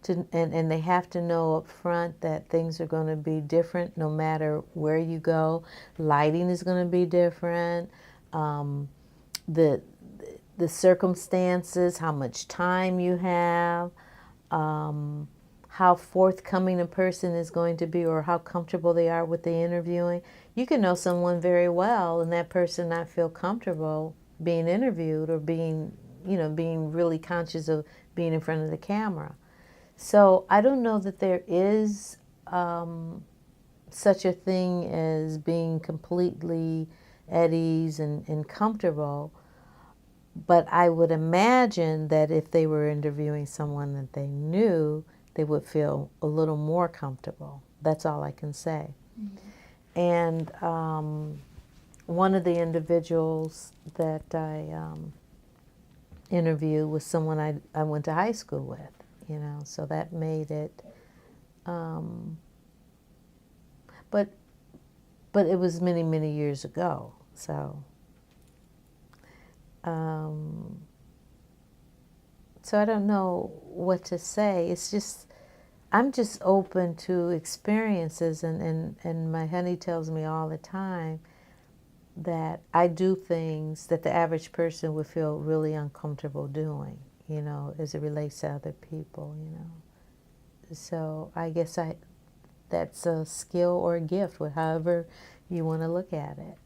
and they have to know up front that things are going to be different no matter where you go. Lighting is going to be different. The circumstances, how much time you have, how forthcoming a person is going to be, or how comfortable they are with the interviewing. You can know someone very well and that person not feel comfortable being interviewed, or being really conscious of being in front of the camera. So I don't know that there is such a thing as being completely at ease and comfortable. But I would imagine that if they were interviewing someone that they knew, they would feel a little more comfortable. That's all I can say. And one of the individuals that I interviewed was someone I went to high school with, you know, so that made it, but it was many, many years ago, so. So I don't know what to say. It's just, I'm just open to experiences, and my honey tells me all the time that I do things that the average person would feel really uncomfortable doing, you know, as it relates to other people, you know. So I guess that's a skill or a gift, however you want to look at it.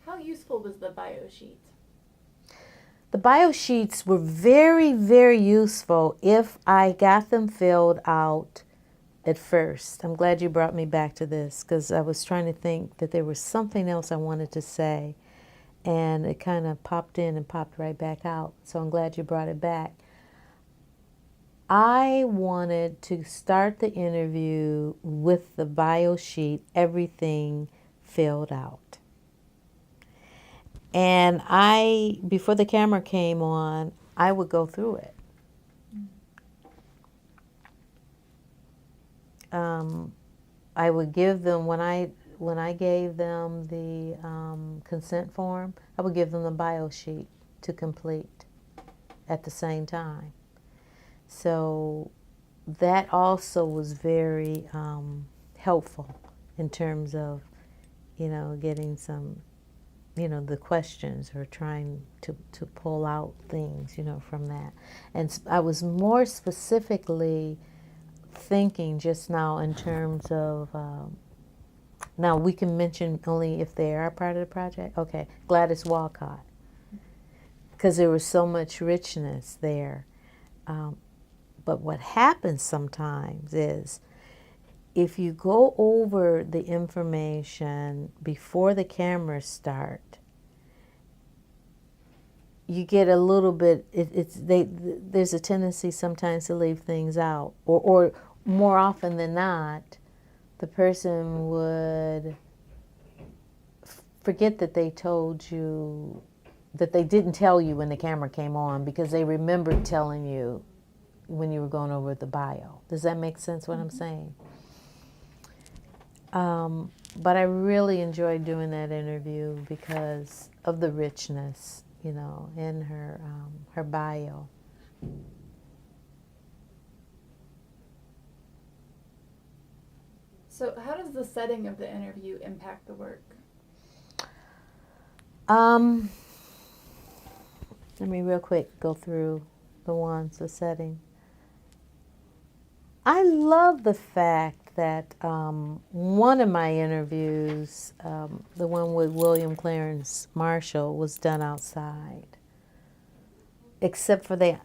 How useful was the bio sheet? The bio sheets were very, very useful if I got them filled out at first. I'm glad you brought me back to this, because I was trying to think that there was something else I wanted to say, and it kind of popped in and popped right back out. So I'm glad you brought it back. I wanted to start the interview with the bio sheet, everything filled out. And before the camera came on, I would go through it. I would give them, when I when I gave them the consent form, I would give them the bio sheet to complete at the same time. So that also was very helpful in terms of, getting some, the questions or trying to pull out things, from that. And I was more specifically thinking just now in terms of, now we can mention only if they are part of the project. Okay, Gladys Walcott, because there was so much richness there. But what happens sometimes is if you go over the information before the cameras start, you get a little bit, there's a tendency sometimes to leave things out. Or more often than not, the person would forget that they told you, that they didn't tell you when the camera came on because they remembered telling you when you were going over the bio. Does that make sense what I'm saying? But I really enjoyed doing that interview because of the richness, in her bio. So how does the setting of the interview impact the work? Let me real quick go through the setting. I love the fact that one of my interviews, the one with William Clarence Marshall, was done outside. Except for the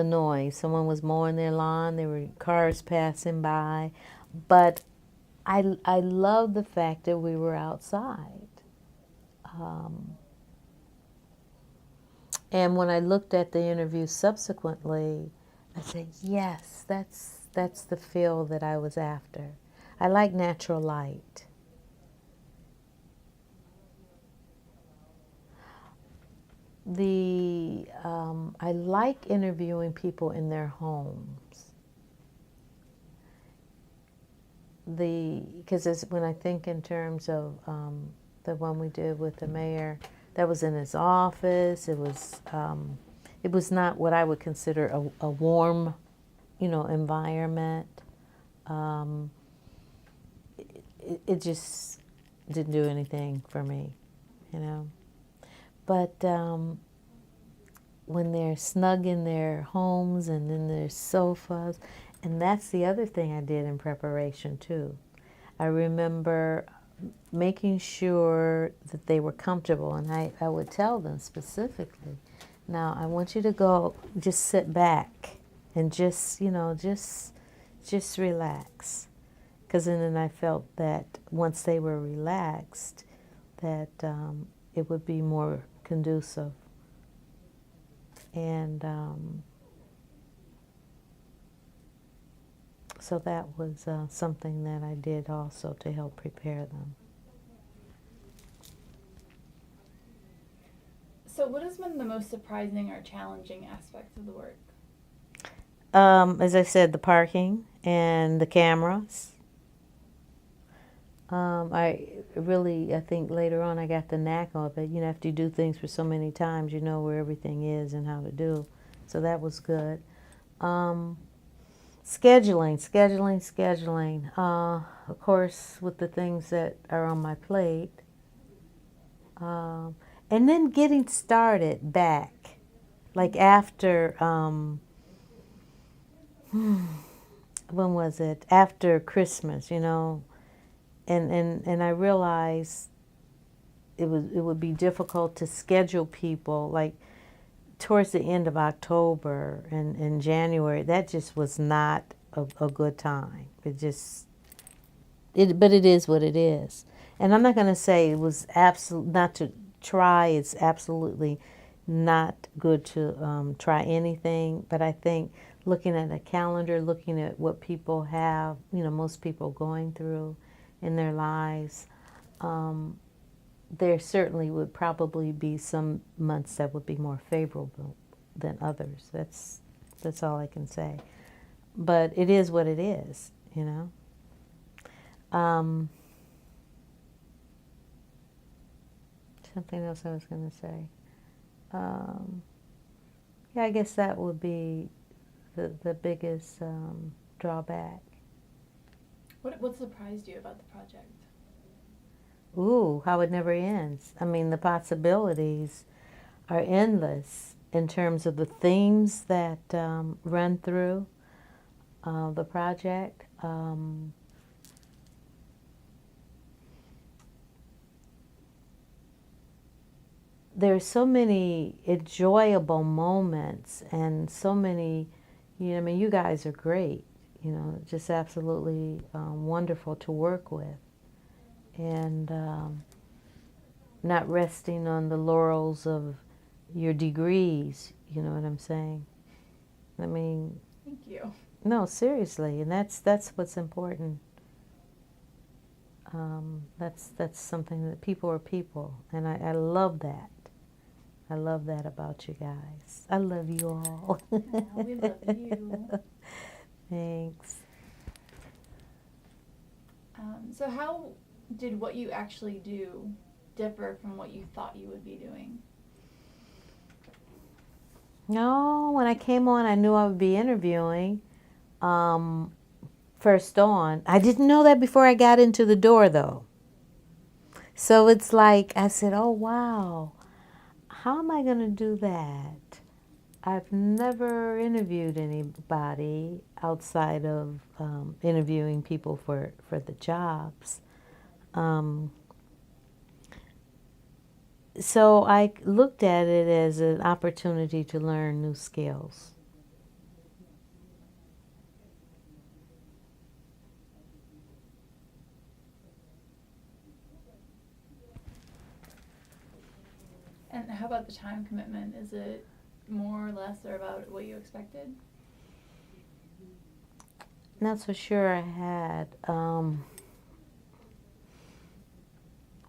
noise. Someone was mowing their lawn, there were cars passing by. But I love the fact that we were outside. And when I looked at the interview subsequently, I said, yes, that's the feel that I was after. I like natural light. I like interviewing people in their homes. Because when I think in terms of the one we did with the mayor, that was in his office. It was not what I would consider a warm, environment. It just didn't do anything for me, But when they're snug in their homes and in their sofas, and that's the other thing I did in preparation too. I remember making sure that they were comfortable, and I would tell them specifically, now I want you to go, just sit back and just relax. Because then I felt that once they were relaxed, that it would be more conducive. And so that was something that I did also to help prepare them. So what has been the most surprising or challenging aspect of the work? As I said, the parking and the cameras. I think later on I got the knack of it. After you do things for so many times, you know where everything is and how to do. So that was good. Scheduling. Of course, with the things that are on my plate. And then getting started back. Like after, when was it? After Christmas, And I realized it would be difficult to schedule people like towards the end of October and in January. That just was not a good time. But it is what it is. And I'm not going to say it was not to try. It's absolutely not good to try anything. But I think looking at a calendar, looking at what people have, most people going through in their lives, there certainly would probably be some months that would be more favorable than others. That's all I can say. But it is what it is, something else I was going to say. Yeah, I guess that would be the biggest drawback. What surprised you about the project? Ooh, how it never ends. I mean, the possibilities are endless in terms of the themes that run through the project. There's so many enjoyable moments and so many, I mean, you guys are great, just absolutely wonderful to work with. And not resting on the laurels of your degrees, you know what I'm saying? I mean, Thank you. no, seriously, and that's what's important. That's something that people are people, and I love that. I love that about you guys. I love you all. Oh, we love you. Thanks. So how did what you actually do differ from what you thought you would be doing? No, when I came on, I knew I would be interviewing. First on. I didn't know that before I got into the door, though. So it's like, I said, oh, wow, how am I going to do that? I've never interviewed anybody outside of interviewing people for the jobs. So I looked at it as an opportunity to learn new skills. And how about the time commitment? Is it more or less or about what you expected? Not so sure I had.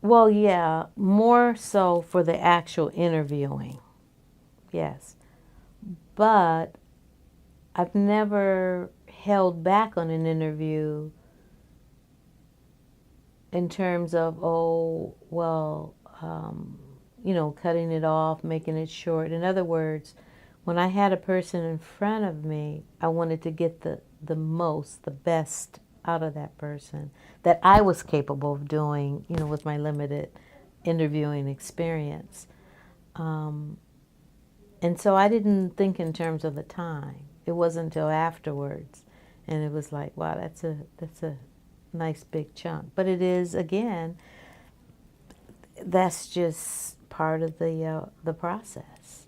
Well, yeah, more so for the actual interviewing. Yes. But I've never held back on an interview in terms of, oh, well, cutting it off, making it short. In other words, when I had a person in front of me, I wanted to get the best out of that person that I was capable of doing, with my limited interviewing experience. And so I didn't think in terms of the time. It wasn't until afterwards, and it was like, wow, that's a nice big chunk. But it is, again, that's just part of the process,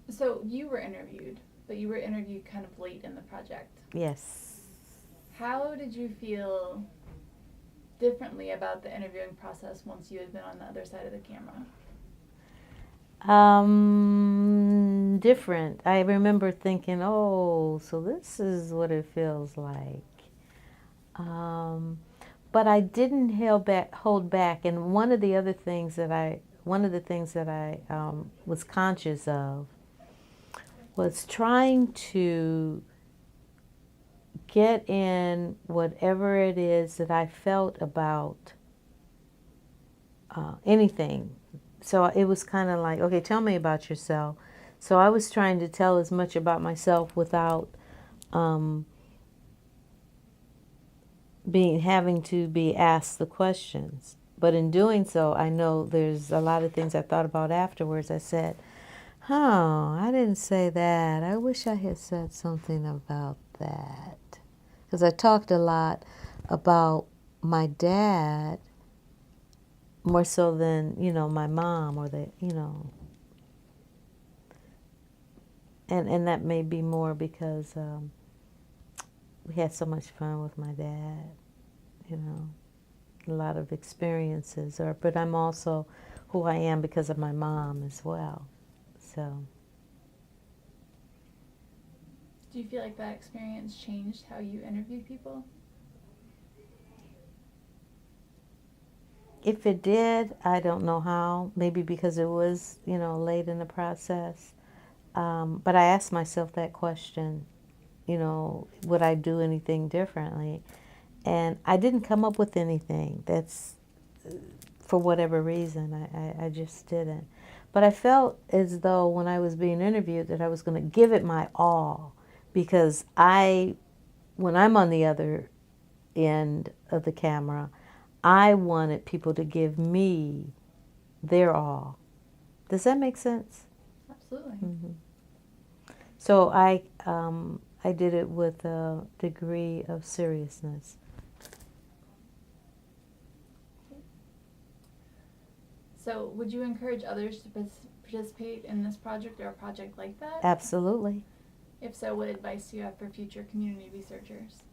So you were interviewed, but you were interviewed kind of late in the project. Yes. How did you feel differently about the interviewing process once you had been on the other side of the camera? Different. I remember thinking, oh, so this is what it feels like. But I didn't hold back. And one of the things that I was conscious of was trying to get in whatever it is that I felt about anything. So it was kind of like, okay, tell me about yourself. So I was trying to tell as much about myself without having to be asked the questions. But in doing so, I know there's a lot of things I thought about afterwards. I said, oh, I didn't say that. I wish I had said something about that. Because I talked a lot about my dad more so than, my mom or and that may be more because we had so much fun with my dad, a lot of experiences. But I'm also who I am because of my mom as well. So. Do you feel like that experience changed how you interview people? If it did, I don't know how. Maybe because it was, late in the process. But I asked myself that question, would I do anything differently? And I didn't come up with anything. That's for whatever reason. I just didn't. But I felt as though when I was being interviewed that I was going to give it my all, because when I'm on the other end of the camera, I wanted people to give me their all. Does that make sense? Absolutely. Mm-hmm. So I did it with a degree of seriousness. So would you encourage others to participate in this project or a project like that? Absolutely. If so, what advice do you have for future community researchers?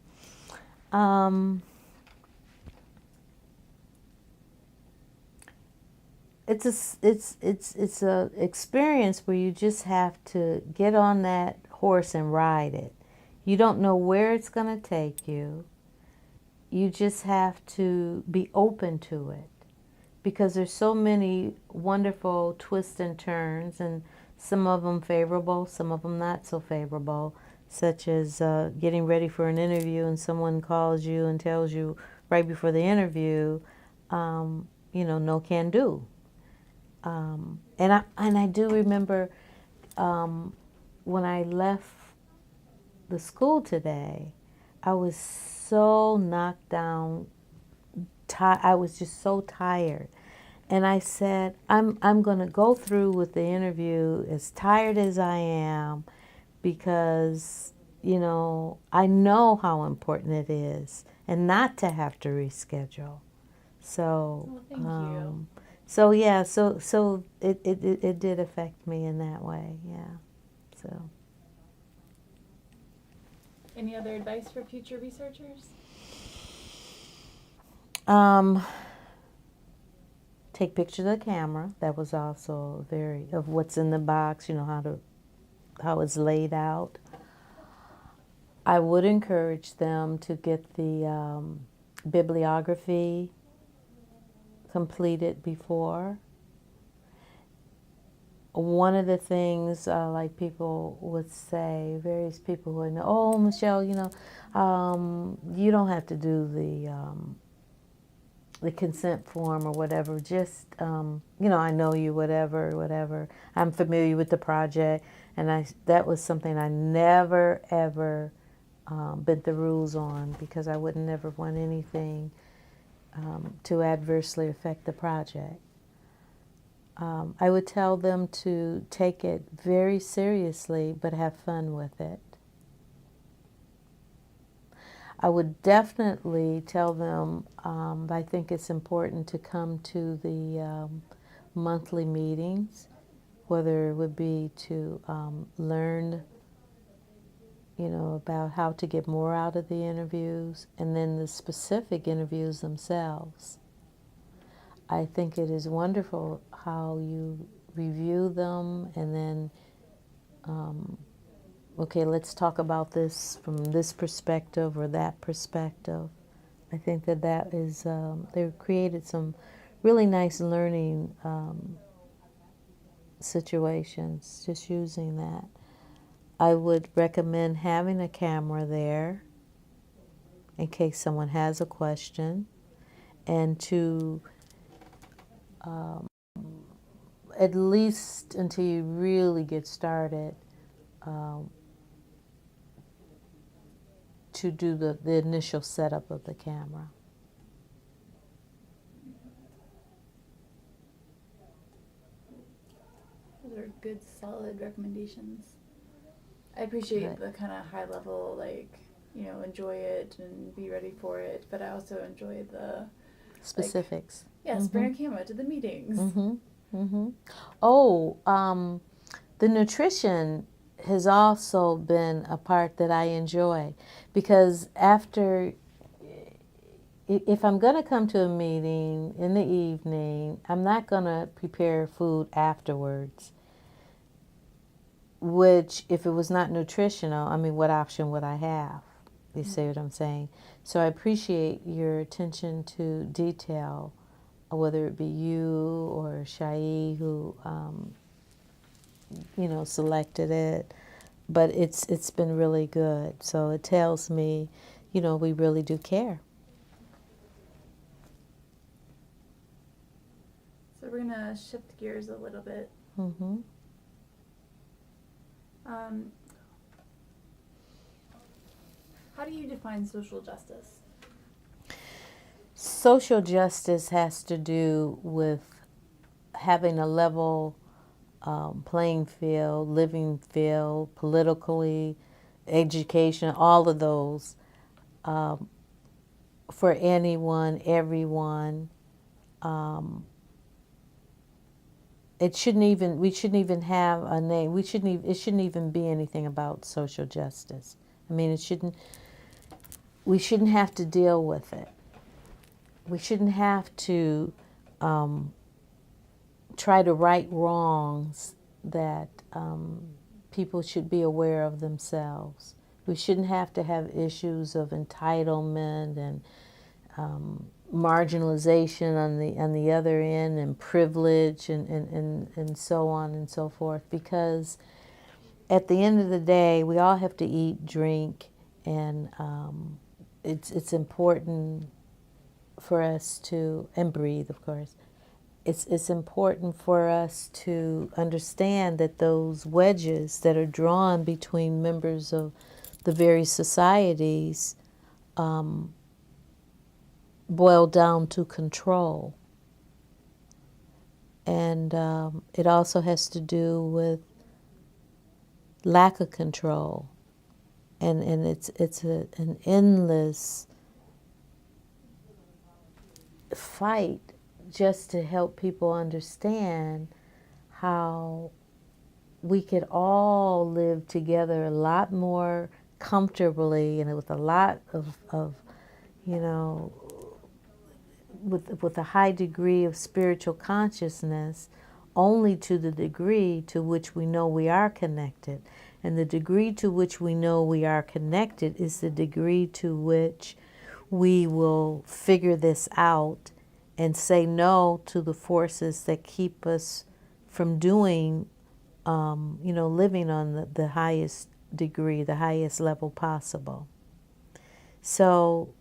It's a experience where you just have to get on that horse and ride it. You don't know where it's going to take you. You just have to be open to it, because there's so many wonderful twists and turns, and some of them favorable, some of them not so favorable, such as getting ready for an interview and someone calls you and tells you right before the interview, no can do. And I do remember when I left the school today, I was so knocked down. I was just so tired. And I said, I'm going to go through with the interview as tired as I am, because, I know how important it is, and not to have to reschedule. So, Well, thank you. So yeah, so it did affect me in that way, yeah. So. Any other advice for future researchers? Take pictures of the camera. That was also of what's in the box, how it's laid out. I would encourage them to get the bibliography completed before. One of the things, like people would say, various people would know, oh, Michele, you don't have to do the consent form or whatever. Just, I know you, whatever. I'm familiar with the project, and that was something I never ever bent the rules on, because I would never want anything to adversely affect the project. I would tell them to take it very seriously, but have fun with it. I would definitely tell them I think it's important to come to the monthly meetings, whether it would be to learn, about how to get more out of the interviews, and then the specific interviews themselves. I think it is wonderful how you review them and then, okay, let's talk about this from this perspective or that perspective. I think that is, they've created some really nice learning situations just using that. I would recommend having a camera there in case someone has a question, and to at least until you really get started, to do the initial setup of the camera. Those are good, solid recommendations. I appreciate the kind of high level, enjoy it and be ready for it, but I also enjoy the specifics. Bring a camera to the meetings. Oh, the nutrition has also been a part that I enjoy, because if I'm going to come to a meeting in the evening, I'm not going to prepare food afterwards, which, if it was not nutritional, what option would I have? You see what I'm saying? So I appreciate your attention to detail, whether it be you or Shai who, selected it. But it's been really good. So it tells me, we really do care. to shift gears a little bit. Mm-hmm. How do you define social justice? Social justice has to do with having a level playing field, living field, politically, education, all of those for anyone, everyone. It shouldn't even. We shouldn't even have a name. We shouldn't. Even, it shouldn't even be anything about social justice. I mean, it shouldn't. We shouldn't have to deal with it. We shouldn't have to try to right wrongs that people should be aware of themselves. We shouldn't have to have issues of entitlement and marginalization on the other end, and privilege and so on and so forth, because at the end of the day we all have to eat, drink, and it's important for us to, and breathe, of course. It's important for us to understand that those wedges that are drawn between members of the various societies boil down to control. And it also has to do with lack of control. And it's an endless fight just to help people understand how we could all live together a lot more comfortably and with a lot of you know, with a high degree of spiritual consciousness, only to the degree to which we know we are connected. And the degree to which we know we are connected is the degree to which we will figure this out and say no to the forces that keep us from doing, living on the highest degree, the highest level possible. So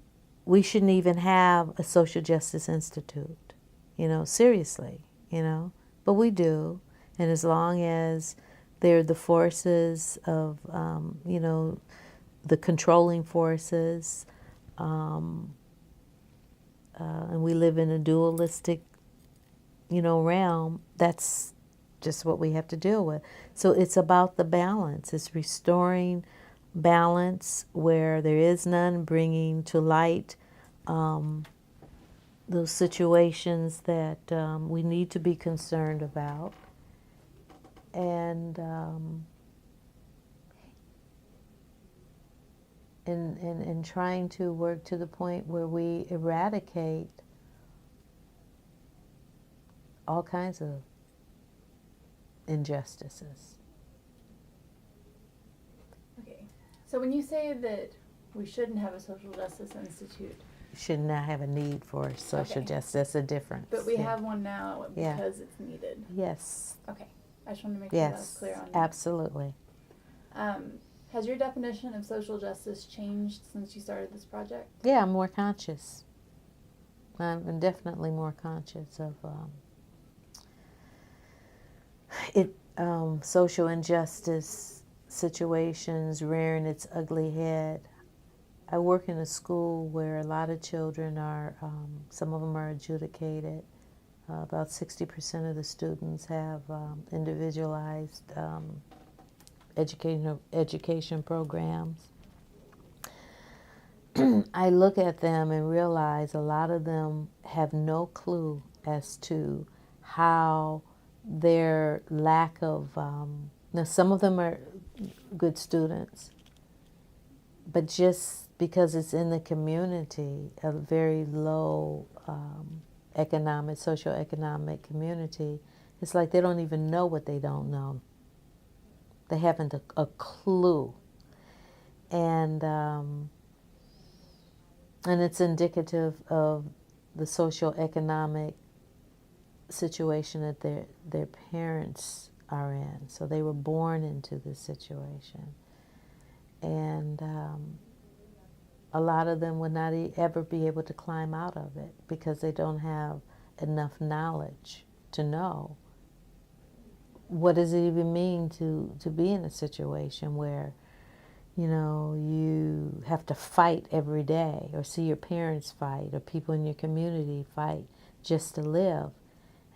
we shouldn't even have a social justice institute, seriously, but we do. And as long as they're the forces of, the controlling forces, and we live in a dualistic, realm, that's just what we have to deal with. So it's about the balance. It's restoring balance where there is none, bringing to light those situations that we need to be concerned about, and trying to work to the point where we eradicate all kinds of injustices. Okay, so when you say that we shouldn't have a social justice institute, Should not have a need for social justice. That's a difference. But we have one now because it's needed. Yes. Okay, I just wanted to make sure that was clear on that. Absolutely. Has your definition of social justice changed since you started this project? Yeah, I'm more conscious. I'm definitely more conscious of social injustice situations rearing its ugly head. I work in a school where a lot of children are, some of them are adjudicated. About 60% of the students have individualized education programs. I look at them and realize a lot of them have no clue as to how their lack of, now some of them are good students, but just because it's in the community, a very low socioeconomic community, it's like they don't even know what they don't know. They haven't a clue. And it's indicative of the socioeconomic situation that their parents are in. So they were born into this situation. And a lot of them would not ever be able to climb out of it because they don't have enough knowledge to know. What does it even mean to be in a situation where, you know, you have to fight every day, or see your parents fight, or people in your community fight just to live,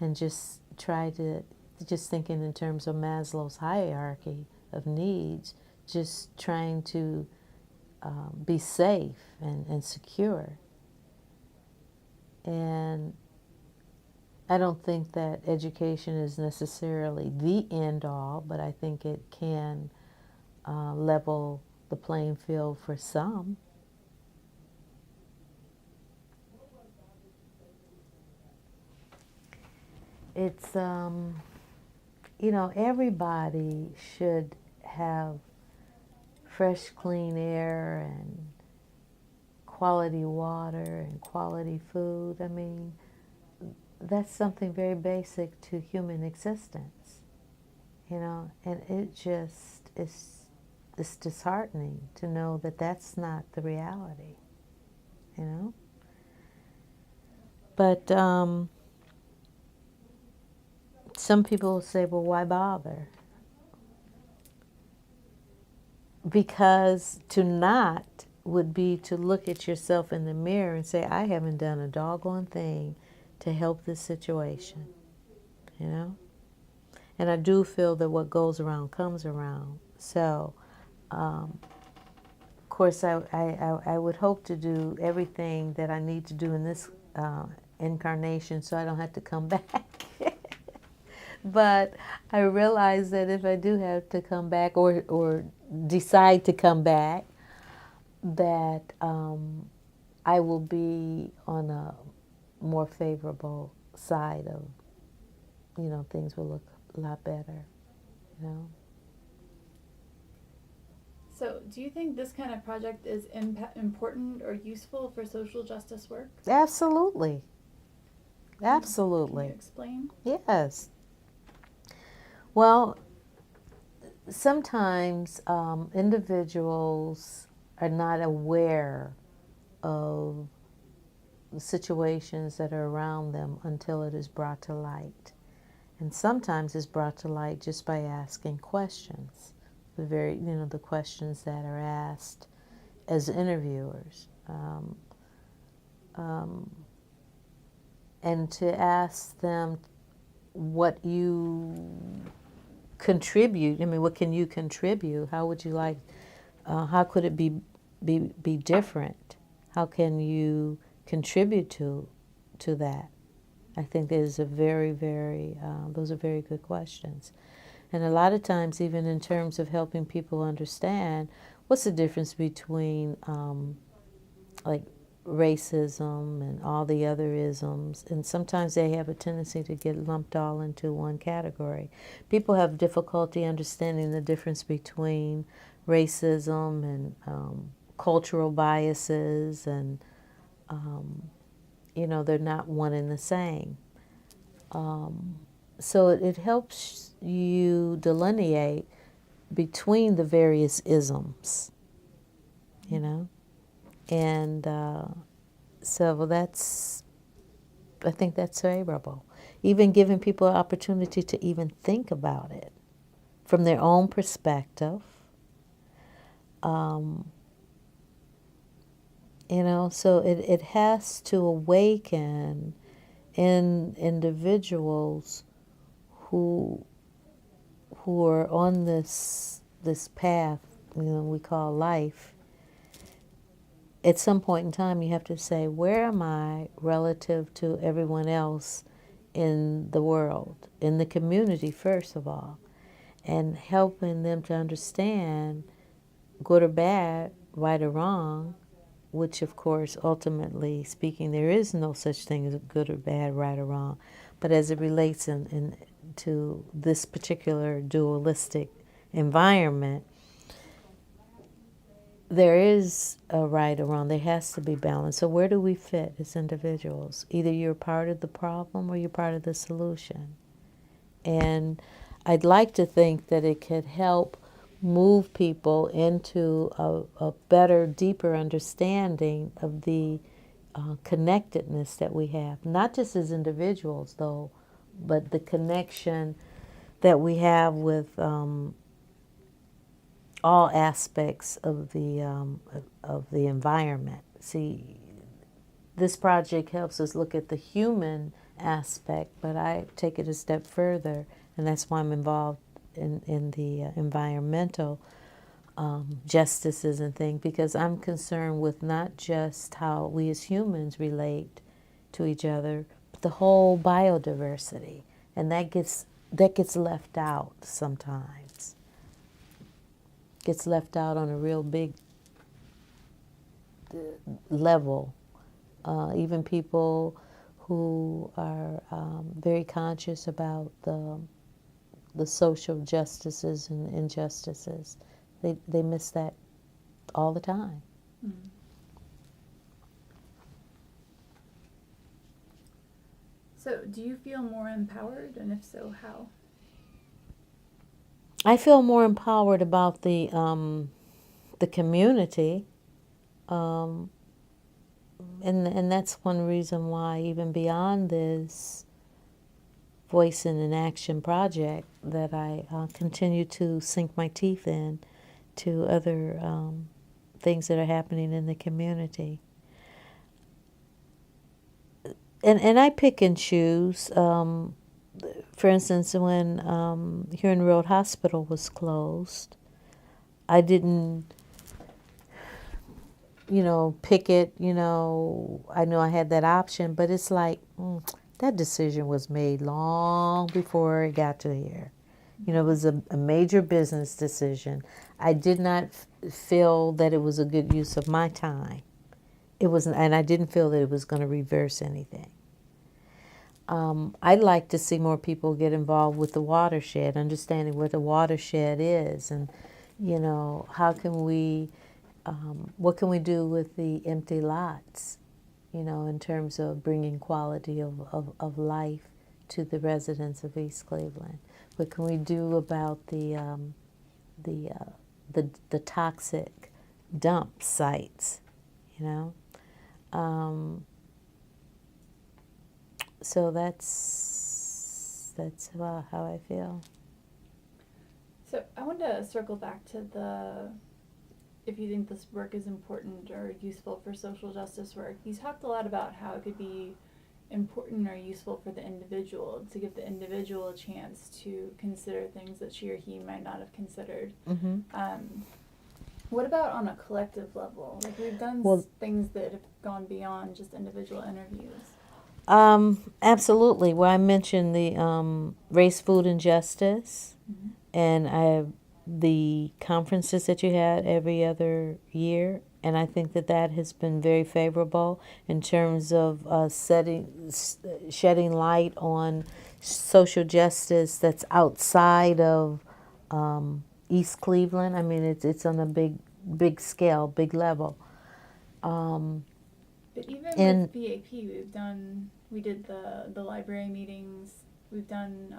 and just try to, just thinking in terms of Maslow's hierarchy of needs, just trying to be safe and secure. And I don't think that education is necessarily the end all, but I think it can level the playing field for some. It's, you know, everybody should have fresh, clean air and quality water and quality food. I mean, that's something very basic to human existence, you know, and it just is, it's disheartening to know that that's not the reality, you know. But some people say, well, why bother? Because to not would be to look at yourself in the mirror and say, I haven't done a doggone thing to help this situation, you know? And I do feel that what goes around comes around. So, of course, I would hope to do everything that I need to do in this incarnation so I don't have to come back. But I realize that if I do have to come back, or decide to come back, that I will be on a more favorable side of, you know, things will look a lot better, you know. So, do you think this kind of project is important or useful for social justice work? Absolutely. Absolutely. Can you explain? Yes. Well, sometimes individuals are not aware of the situations that are around them until it is brought to light. And sometimes it's brought to light just by asking questions. The very, you know, the questions that are asked as interviewers. And to ask them what you contribute. I mean, what can you contribute? How would you like, how could it be different? How can you contribute to that? I think there's a very, those are very good questions. And a lot of times, even in terms of helping people understand what's the difference between like racism and all the other isms, and sometimes they have a tendency to get lumped all into one category. People have difficulty understanding the difference between racism and cultural biases, and you know, they're not one and the same. So it helps you delineate between the various isms, you know. And so that's, I think that's favorable. Even giving people an opportunity to even think about it from their own perspective. You know, so it has to awaken in individuals who are on this path, you know, we call life. At some point in time, you have to say, where am I relative to everyone else in the world, in the community, first of all, and helping them to understand, good or bad, right or wrong, which, of course, ultimately speaking, there is no such thing as good or bad, right or wrong. But as it relates to this particular dualistic environment, there is a right or wrong. There has to be balance. So where do we fit as individuals? Either you're part of the problem or you're part of the solution. And I'd like to think that it could help move people into a better, deeper understanding of the connectedness that we have, not just as individuals, though, but the connection that we have with all aspects of the environment. See, this project helps us look at the human aspect, but I take it a step further, and that's why I'm involved in the environmental justices and things, because I'm concerned with not just how we as humans relate to each other, but the whole biodiversity, and that gets left out sometimes. Gets left out on a real big level. Even people who are very conscious about the social justices and injustices, they miss that all the time. Mm-hmm. So, do you feel more empowered, and if so, how? I feel more empowered about the community, and that's one reason why, even beyond this Voicing in Action project, that I continue to sink my teeth in to other things that are happening in the community. And I pick and choose. For instance, when Huron Road Hospital was closed, I didn't, pick it. I know I had that option, but it's like that decision was made long before it got to here. It was a major business decision. I did not feel that it was a good use of my time. It wasn't, and I didn't feel that it was going to reverse anything. I'd like to see more people get involved with the watershed, understanding what the watershed is, and how can we, what can we do with the empty lots, in terms of bringing quality of life to the residents of East Cleveland. What can we do about the toxic dump sites, So that's about how I feel. So I want to circle back to if you think this work is important or useful for social justice work. You talked a lot about how it could be important or useful for the individual, to give the individual a chance to consider things that she or he might not have considered. Mm-hmm. What about on a collective level? Like, we've done things that have gone beyond just individual interviews. Absolutely. Well, I mentioned the race, food, and justice, Mm-hmm. and the conferences that you had every other year, and I think that has been very favorable in terms of shedding light on social justice that's outside of East Cleveland. I mean, it's on a big scale, big level. But even with PAP, we did the library meetings. We've done,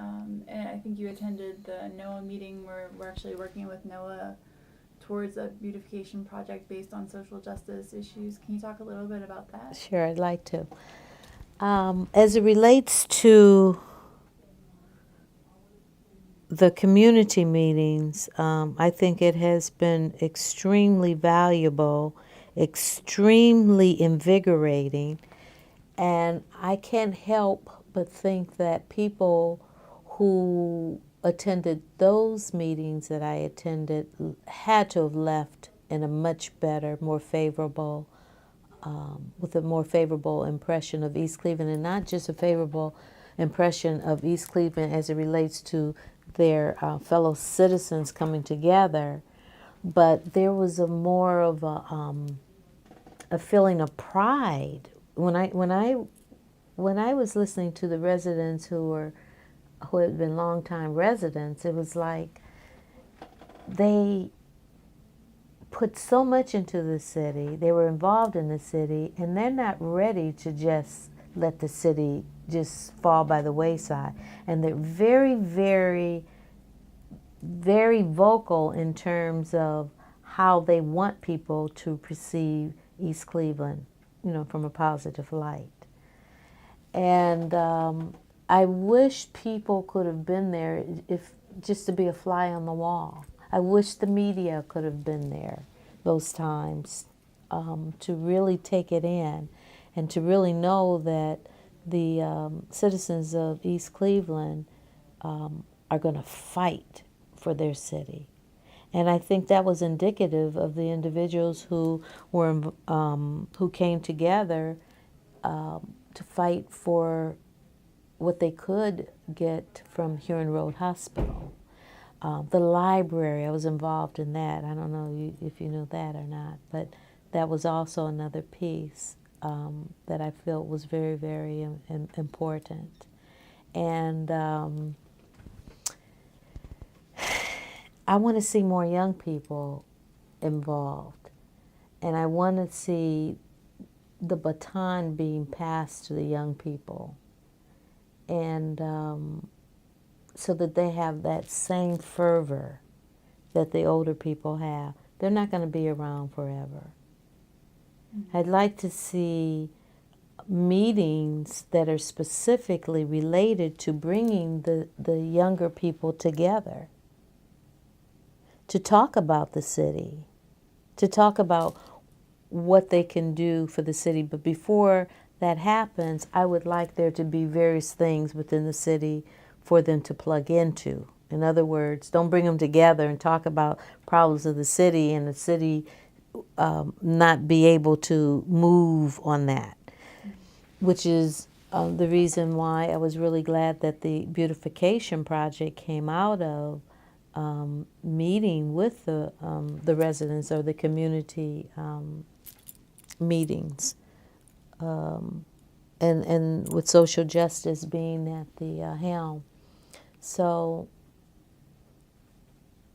and I think you attended the NOAA meeting where we're actually working with NOAA towards a beautification project based on social justice issues. Can you talk a little bit about that? Sure, I'd like to. As it relates to the community meetings, I think it has been extremely valuable, extremely invigorating, and I can't help but think that people who attended those meetings that I attended had to have left in a much better, more favorable, with a more favorable impression of East Cleveland, and not just a favorable impression of East Cleveland as it relates to their fellow citizens coming together, but there was a more of a feeling of pride when I was listening to the residents who had been longtime residents. It was like they put so much into the city. They were involved in the city, and they're not ready to just let the city just fall by the wayside. And they're very, very, very vocal in terms of how they want people to perceive East Cleveland, from a positive light. And I wish people could have been there, if just to be a fly on the wall. I wish the media could have been there those times, to really take it in and to really know that the citizens of East Cleveland are going to fight for their city. And I think that was indicative of the individuals who who came together to fight for what they could get from Huron Road Hospital. The library, I was involved in that. I don't know if you knew that or not, but that was also another piece that I felt was very, very important. And I want to see more young people involved. And I want to see the baton being passed to the young people. And so that they have that same fervor that the older people have. They're not going to be around forever. Mm-hmm. I'd like to see meetings that are specifically related to bringing the younger people together to talk about the city, to talk about what they can do for the city. But before that happens, I would like there to be various things within the city for them to plug into. In other words, don't bring them together and talk about problems of the city and the city not be able to move on that, which is the reason why I was really glad that the beautification project came out of meeting with the residents or the community meetings, and with social justice being at the helm. So,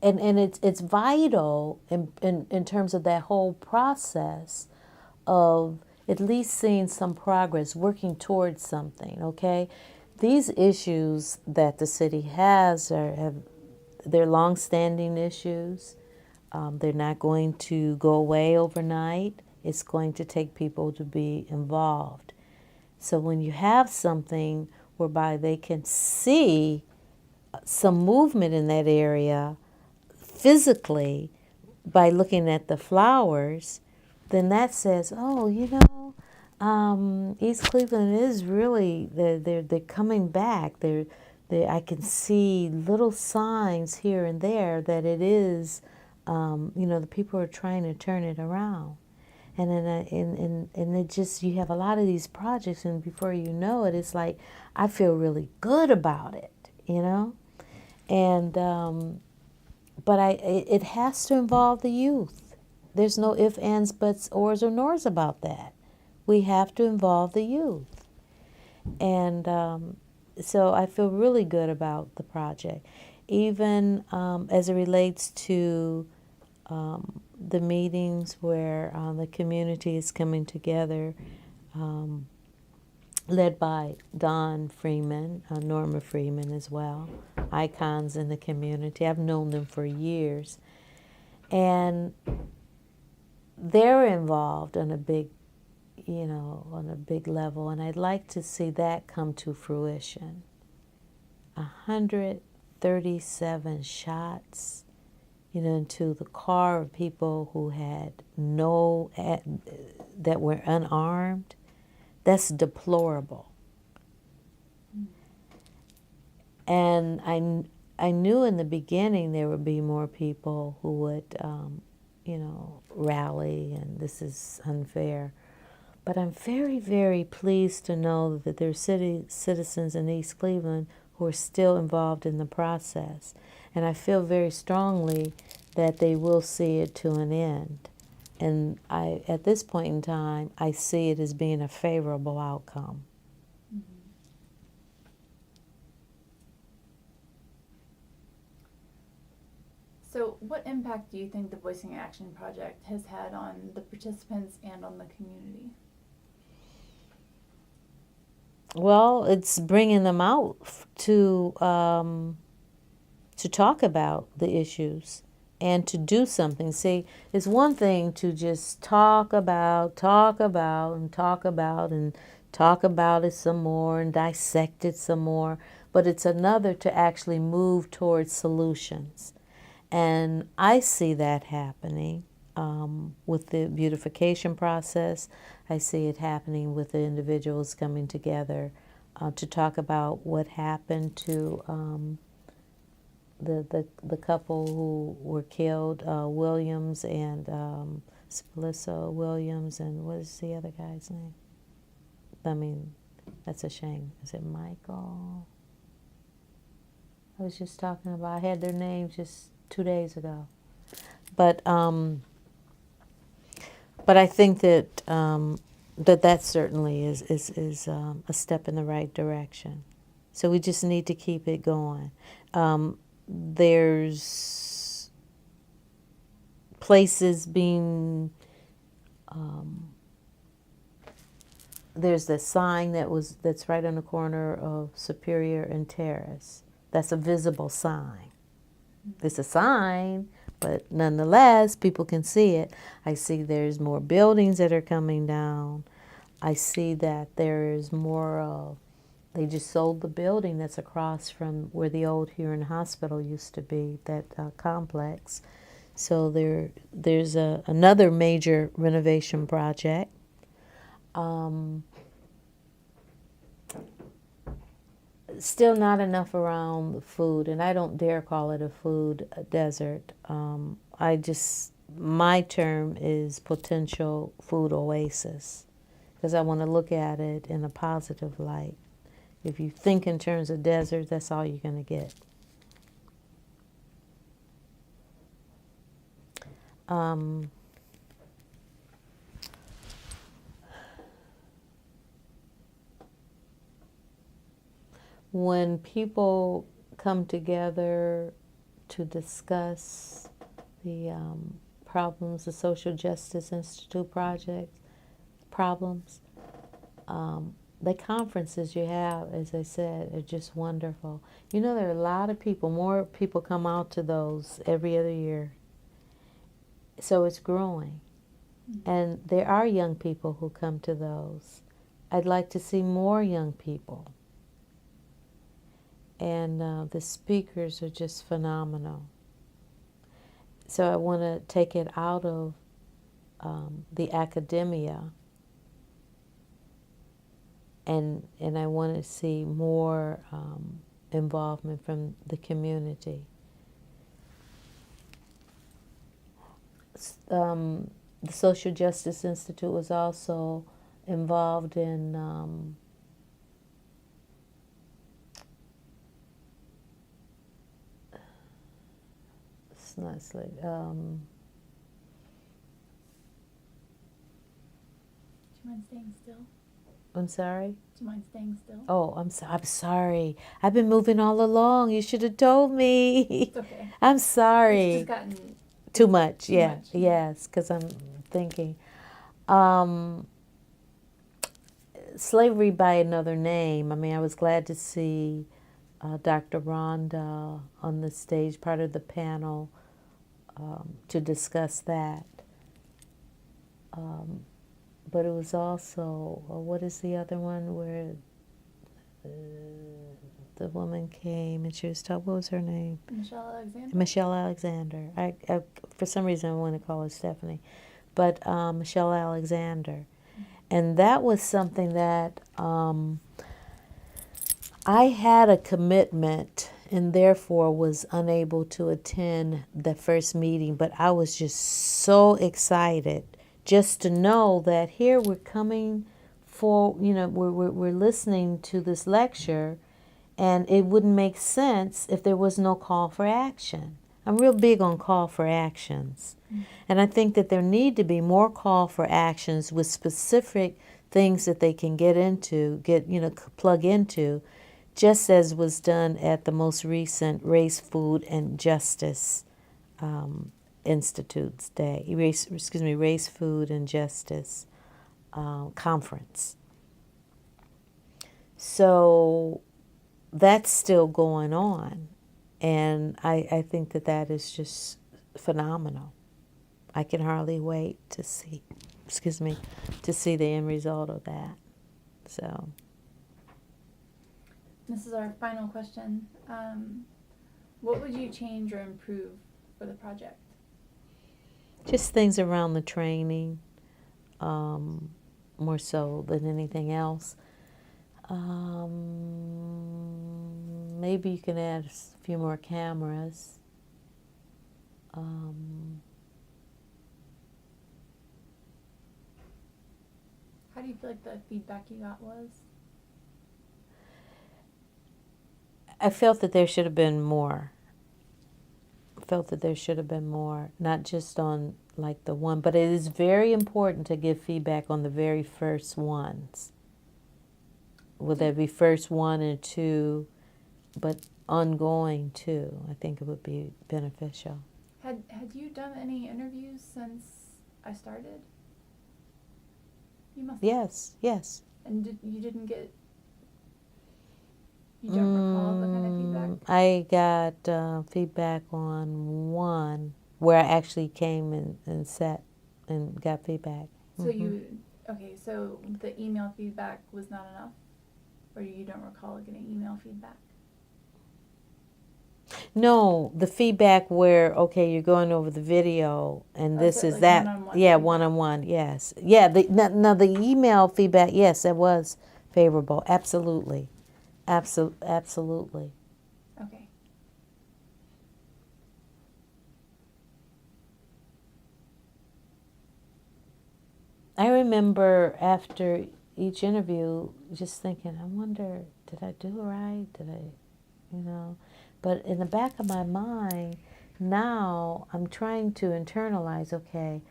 and it's vital in terms of that whole process of at least seeing some progress, working towards something, okay? These issues that the city has they're long-standing issues. They're not going to go away overnight. It's going to take people to be involved. So when you have something whereby they can see some movement in that area physically by looking at the flowers, then that says, oh, East Cleveland is really, they're coming back. I can see little signs here and there that it is, the people are trying to turn it around. And then it just, you have a lot of these projects, and before you know it, it's like, I feel really good about it, And, but it has to involve the youth. There's no ifs, ands, buts, ors, or nors about that. We have to involve the youth. And so I feel really good about the project. Even as it relates to the meetings where the community is coming together, led by Don Freeman, Norma Freeman as well, icons in the community. I've known them for years. And they're involved on a big level, and I'd like to see that come to fruition. 137 shots, into the car of people who had that were unarmed. That's deplorable. And I knew in the beginning there would be more people who would, rally, and this is unfair. But I'm very, very pleased to know that there are citizens in East Cleveland who are still involved in the process. And I feel very strongly that they will see it to an end. And at this point in time, I see it as being a favorable outcome. Mm-hmm. So what impact do you think the Voicing Action Project has had on the participants and on the community? Well, it's bringing them out to talk about the issues and to do something. See, it's one thing to just talk about and talk about it some more and dissect it some more, but it's another to actually move towards solutions. And I see that happening with the beautification process. I see it happening with the individuals coming together to talk about what happened to the couple who were killed, Williams and Spilissa Williams, and what is the other guy's name? I mean, that's a shame. Is it Michael? I was just talking about, I had their names just 2 days ago. But I think that that certainly is a step in the right direction. So we just need to keep it going. There's places being there's the sign that's right on the corner of Superior and Terrace. That's a visible sign. It's a sign, but nonetheless, people can see it. I see there's more buildings that are coming down. I see that there is more. They just sold the building that's across from where the old Huron Hospital used to be, that complex. So there's another major renovation project. Still not enough around food, and I don't dare call it a food desert. My term is potential food oasis, because I want to look at it in a positive light. If you think in terms of desert, that's all you're going to get. When people come together to discuss the problems, the Social Justice Institute problems, the conferences you have, as I said, are just wonderful. You know, there are a lot of people, more people come out to those every other year. So it's growing. Mm-hmm. And there are young people who come to those. I'd like to see more young people. And the speakers are just phenomenal. So I want to take it out of the academia, and I want to see more involvement from the community. The Social Justice Institute was also involved in not slave. Do you mind staying still? I'm sorry? Do you mind staying still? Oh, I'm sorry. I've been moving all along. You should have told me. It's okay. I'm sorry. It's just gotten too much. Too much. Yes, because I'm thinking. Slavery by another name. I mean, I was glad to see Dr. Rhonda on the stage, part of the panel, to discuss that. But it was also, what is the other one where the woman came and she was told, what was her name? Michele Alexander. Michele Alexander. I for some reason I want to call her Stephanie, but Michele Alexander. And that was something that I had a commitment and therefore was unable to attend the first meeting, but I was just so excited just to know that here we're coming for, we're listening to this lecture, and it wouldn't make sense if there was no call for action. I'm real big on call for actions. Mm-hmm. And I think that there need to be more call for actions with specific things that they can get into, plug into, just as was done at the most recent Race, Food, and Justice Institute's Day, Race, Food, and Justice Conference. So that's still going on, and I think that is just phenomenal. I can hardly wait to see the end result of that. So This is our final question. What would you change or improve for the project? just things around the training, more so than anything else. Maybe you can add a few more cameras. How do you feel like the feedback you got was? I felt that there should have been more. Felt that there should have been more, not just on like the one, but it is very important to give feedback on the very first ones. Would that be first one and two, but ongoing too? I think it would be beneficial. Had you done any interviews since I started? You must. Yes, yes. And you didn't get. You don't recall the kind of feedback? I got feedback on one where I actually came and sat and got feedback. So so the email feedback was not enough? Or you don't recall getting email feedback? No, the feedback where, okay, you're going over the video and this so is like that. one-on-one Yeah, feedback. one-on-one, yes. Yeah, now the email feedback, yes, that was favorable. Absolutely. Absolutely. Okay. I remember after each interview just thinking, I wonder, did I do it right? Did I, But in the back of my mind, now I'm trying to internalize, okay,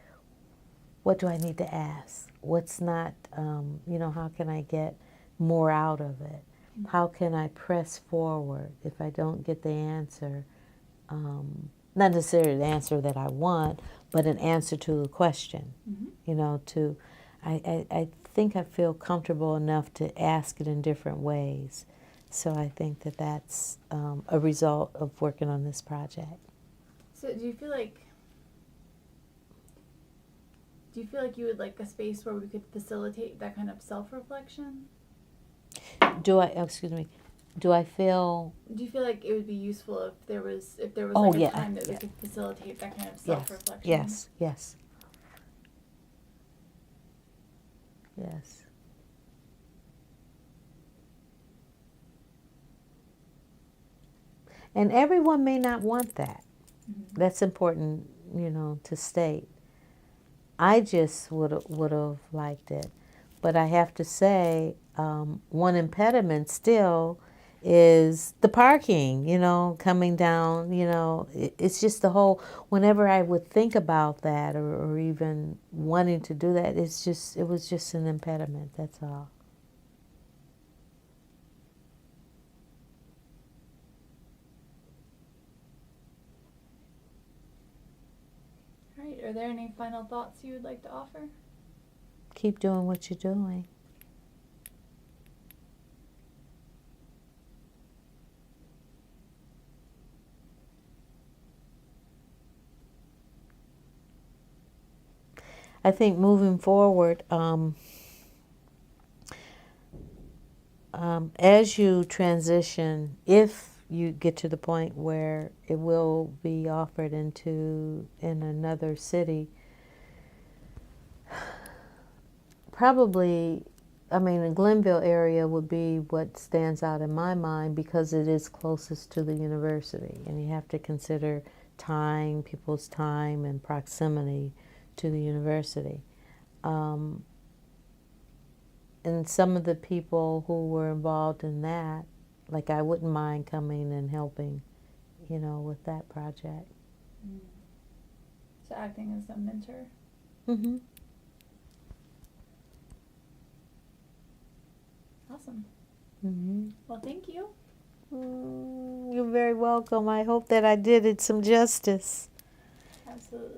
what do I need to ask? What's not, how can I get more out of it? How can I press forward if I don't get the answer? Not necessarily the answer that I want, but an answer to the question. I think I feel comfortable enough to ask it in different ways. So I think that that's a result of working on this project. So do you feel like you would like a space where we could facilitate that kind of self-reflection? Do I feel? Do you feel like it would be useful if there was Oh, like yeah, a time that we yeah. could facilitate that kind of self-reflection? Yes. And everyone may not want that. Mm-hmm. That's important, to state. I just would have liked it. But I have to say, one impediment still is the parking, coming down, it's just the whole, whenever I would think about that or even wanting to do that, it was just an impediment, that's all. All right. Are there any final thoughts you would like to offer? Keep doing what you're doing. I think moving forward, as you transition, if you get to the point where it will be offered in another city, probably, the Glenville area would be what stands out in my mind because it is closest to the university, and you have to consider people's time and proximity to the university. And some of the people who were involved in that, like I wouldn't mind coming and helping, with that project. Mm. So acting as a mentor. Mm-hmm. Awesome. Mm-hmm. Well, thank you. You're very welcome. I hope that I did it some justice. Absolutely.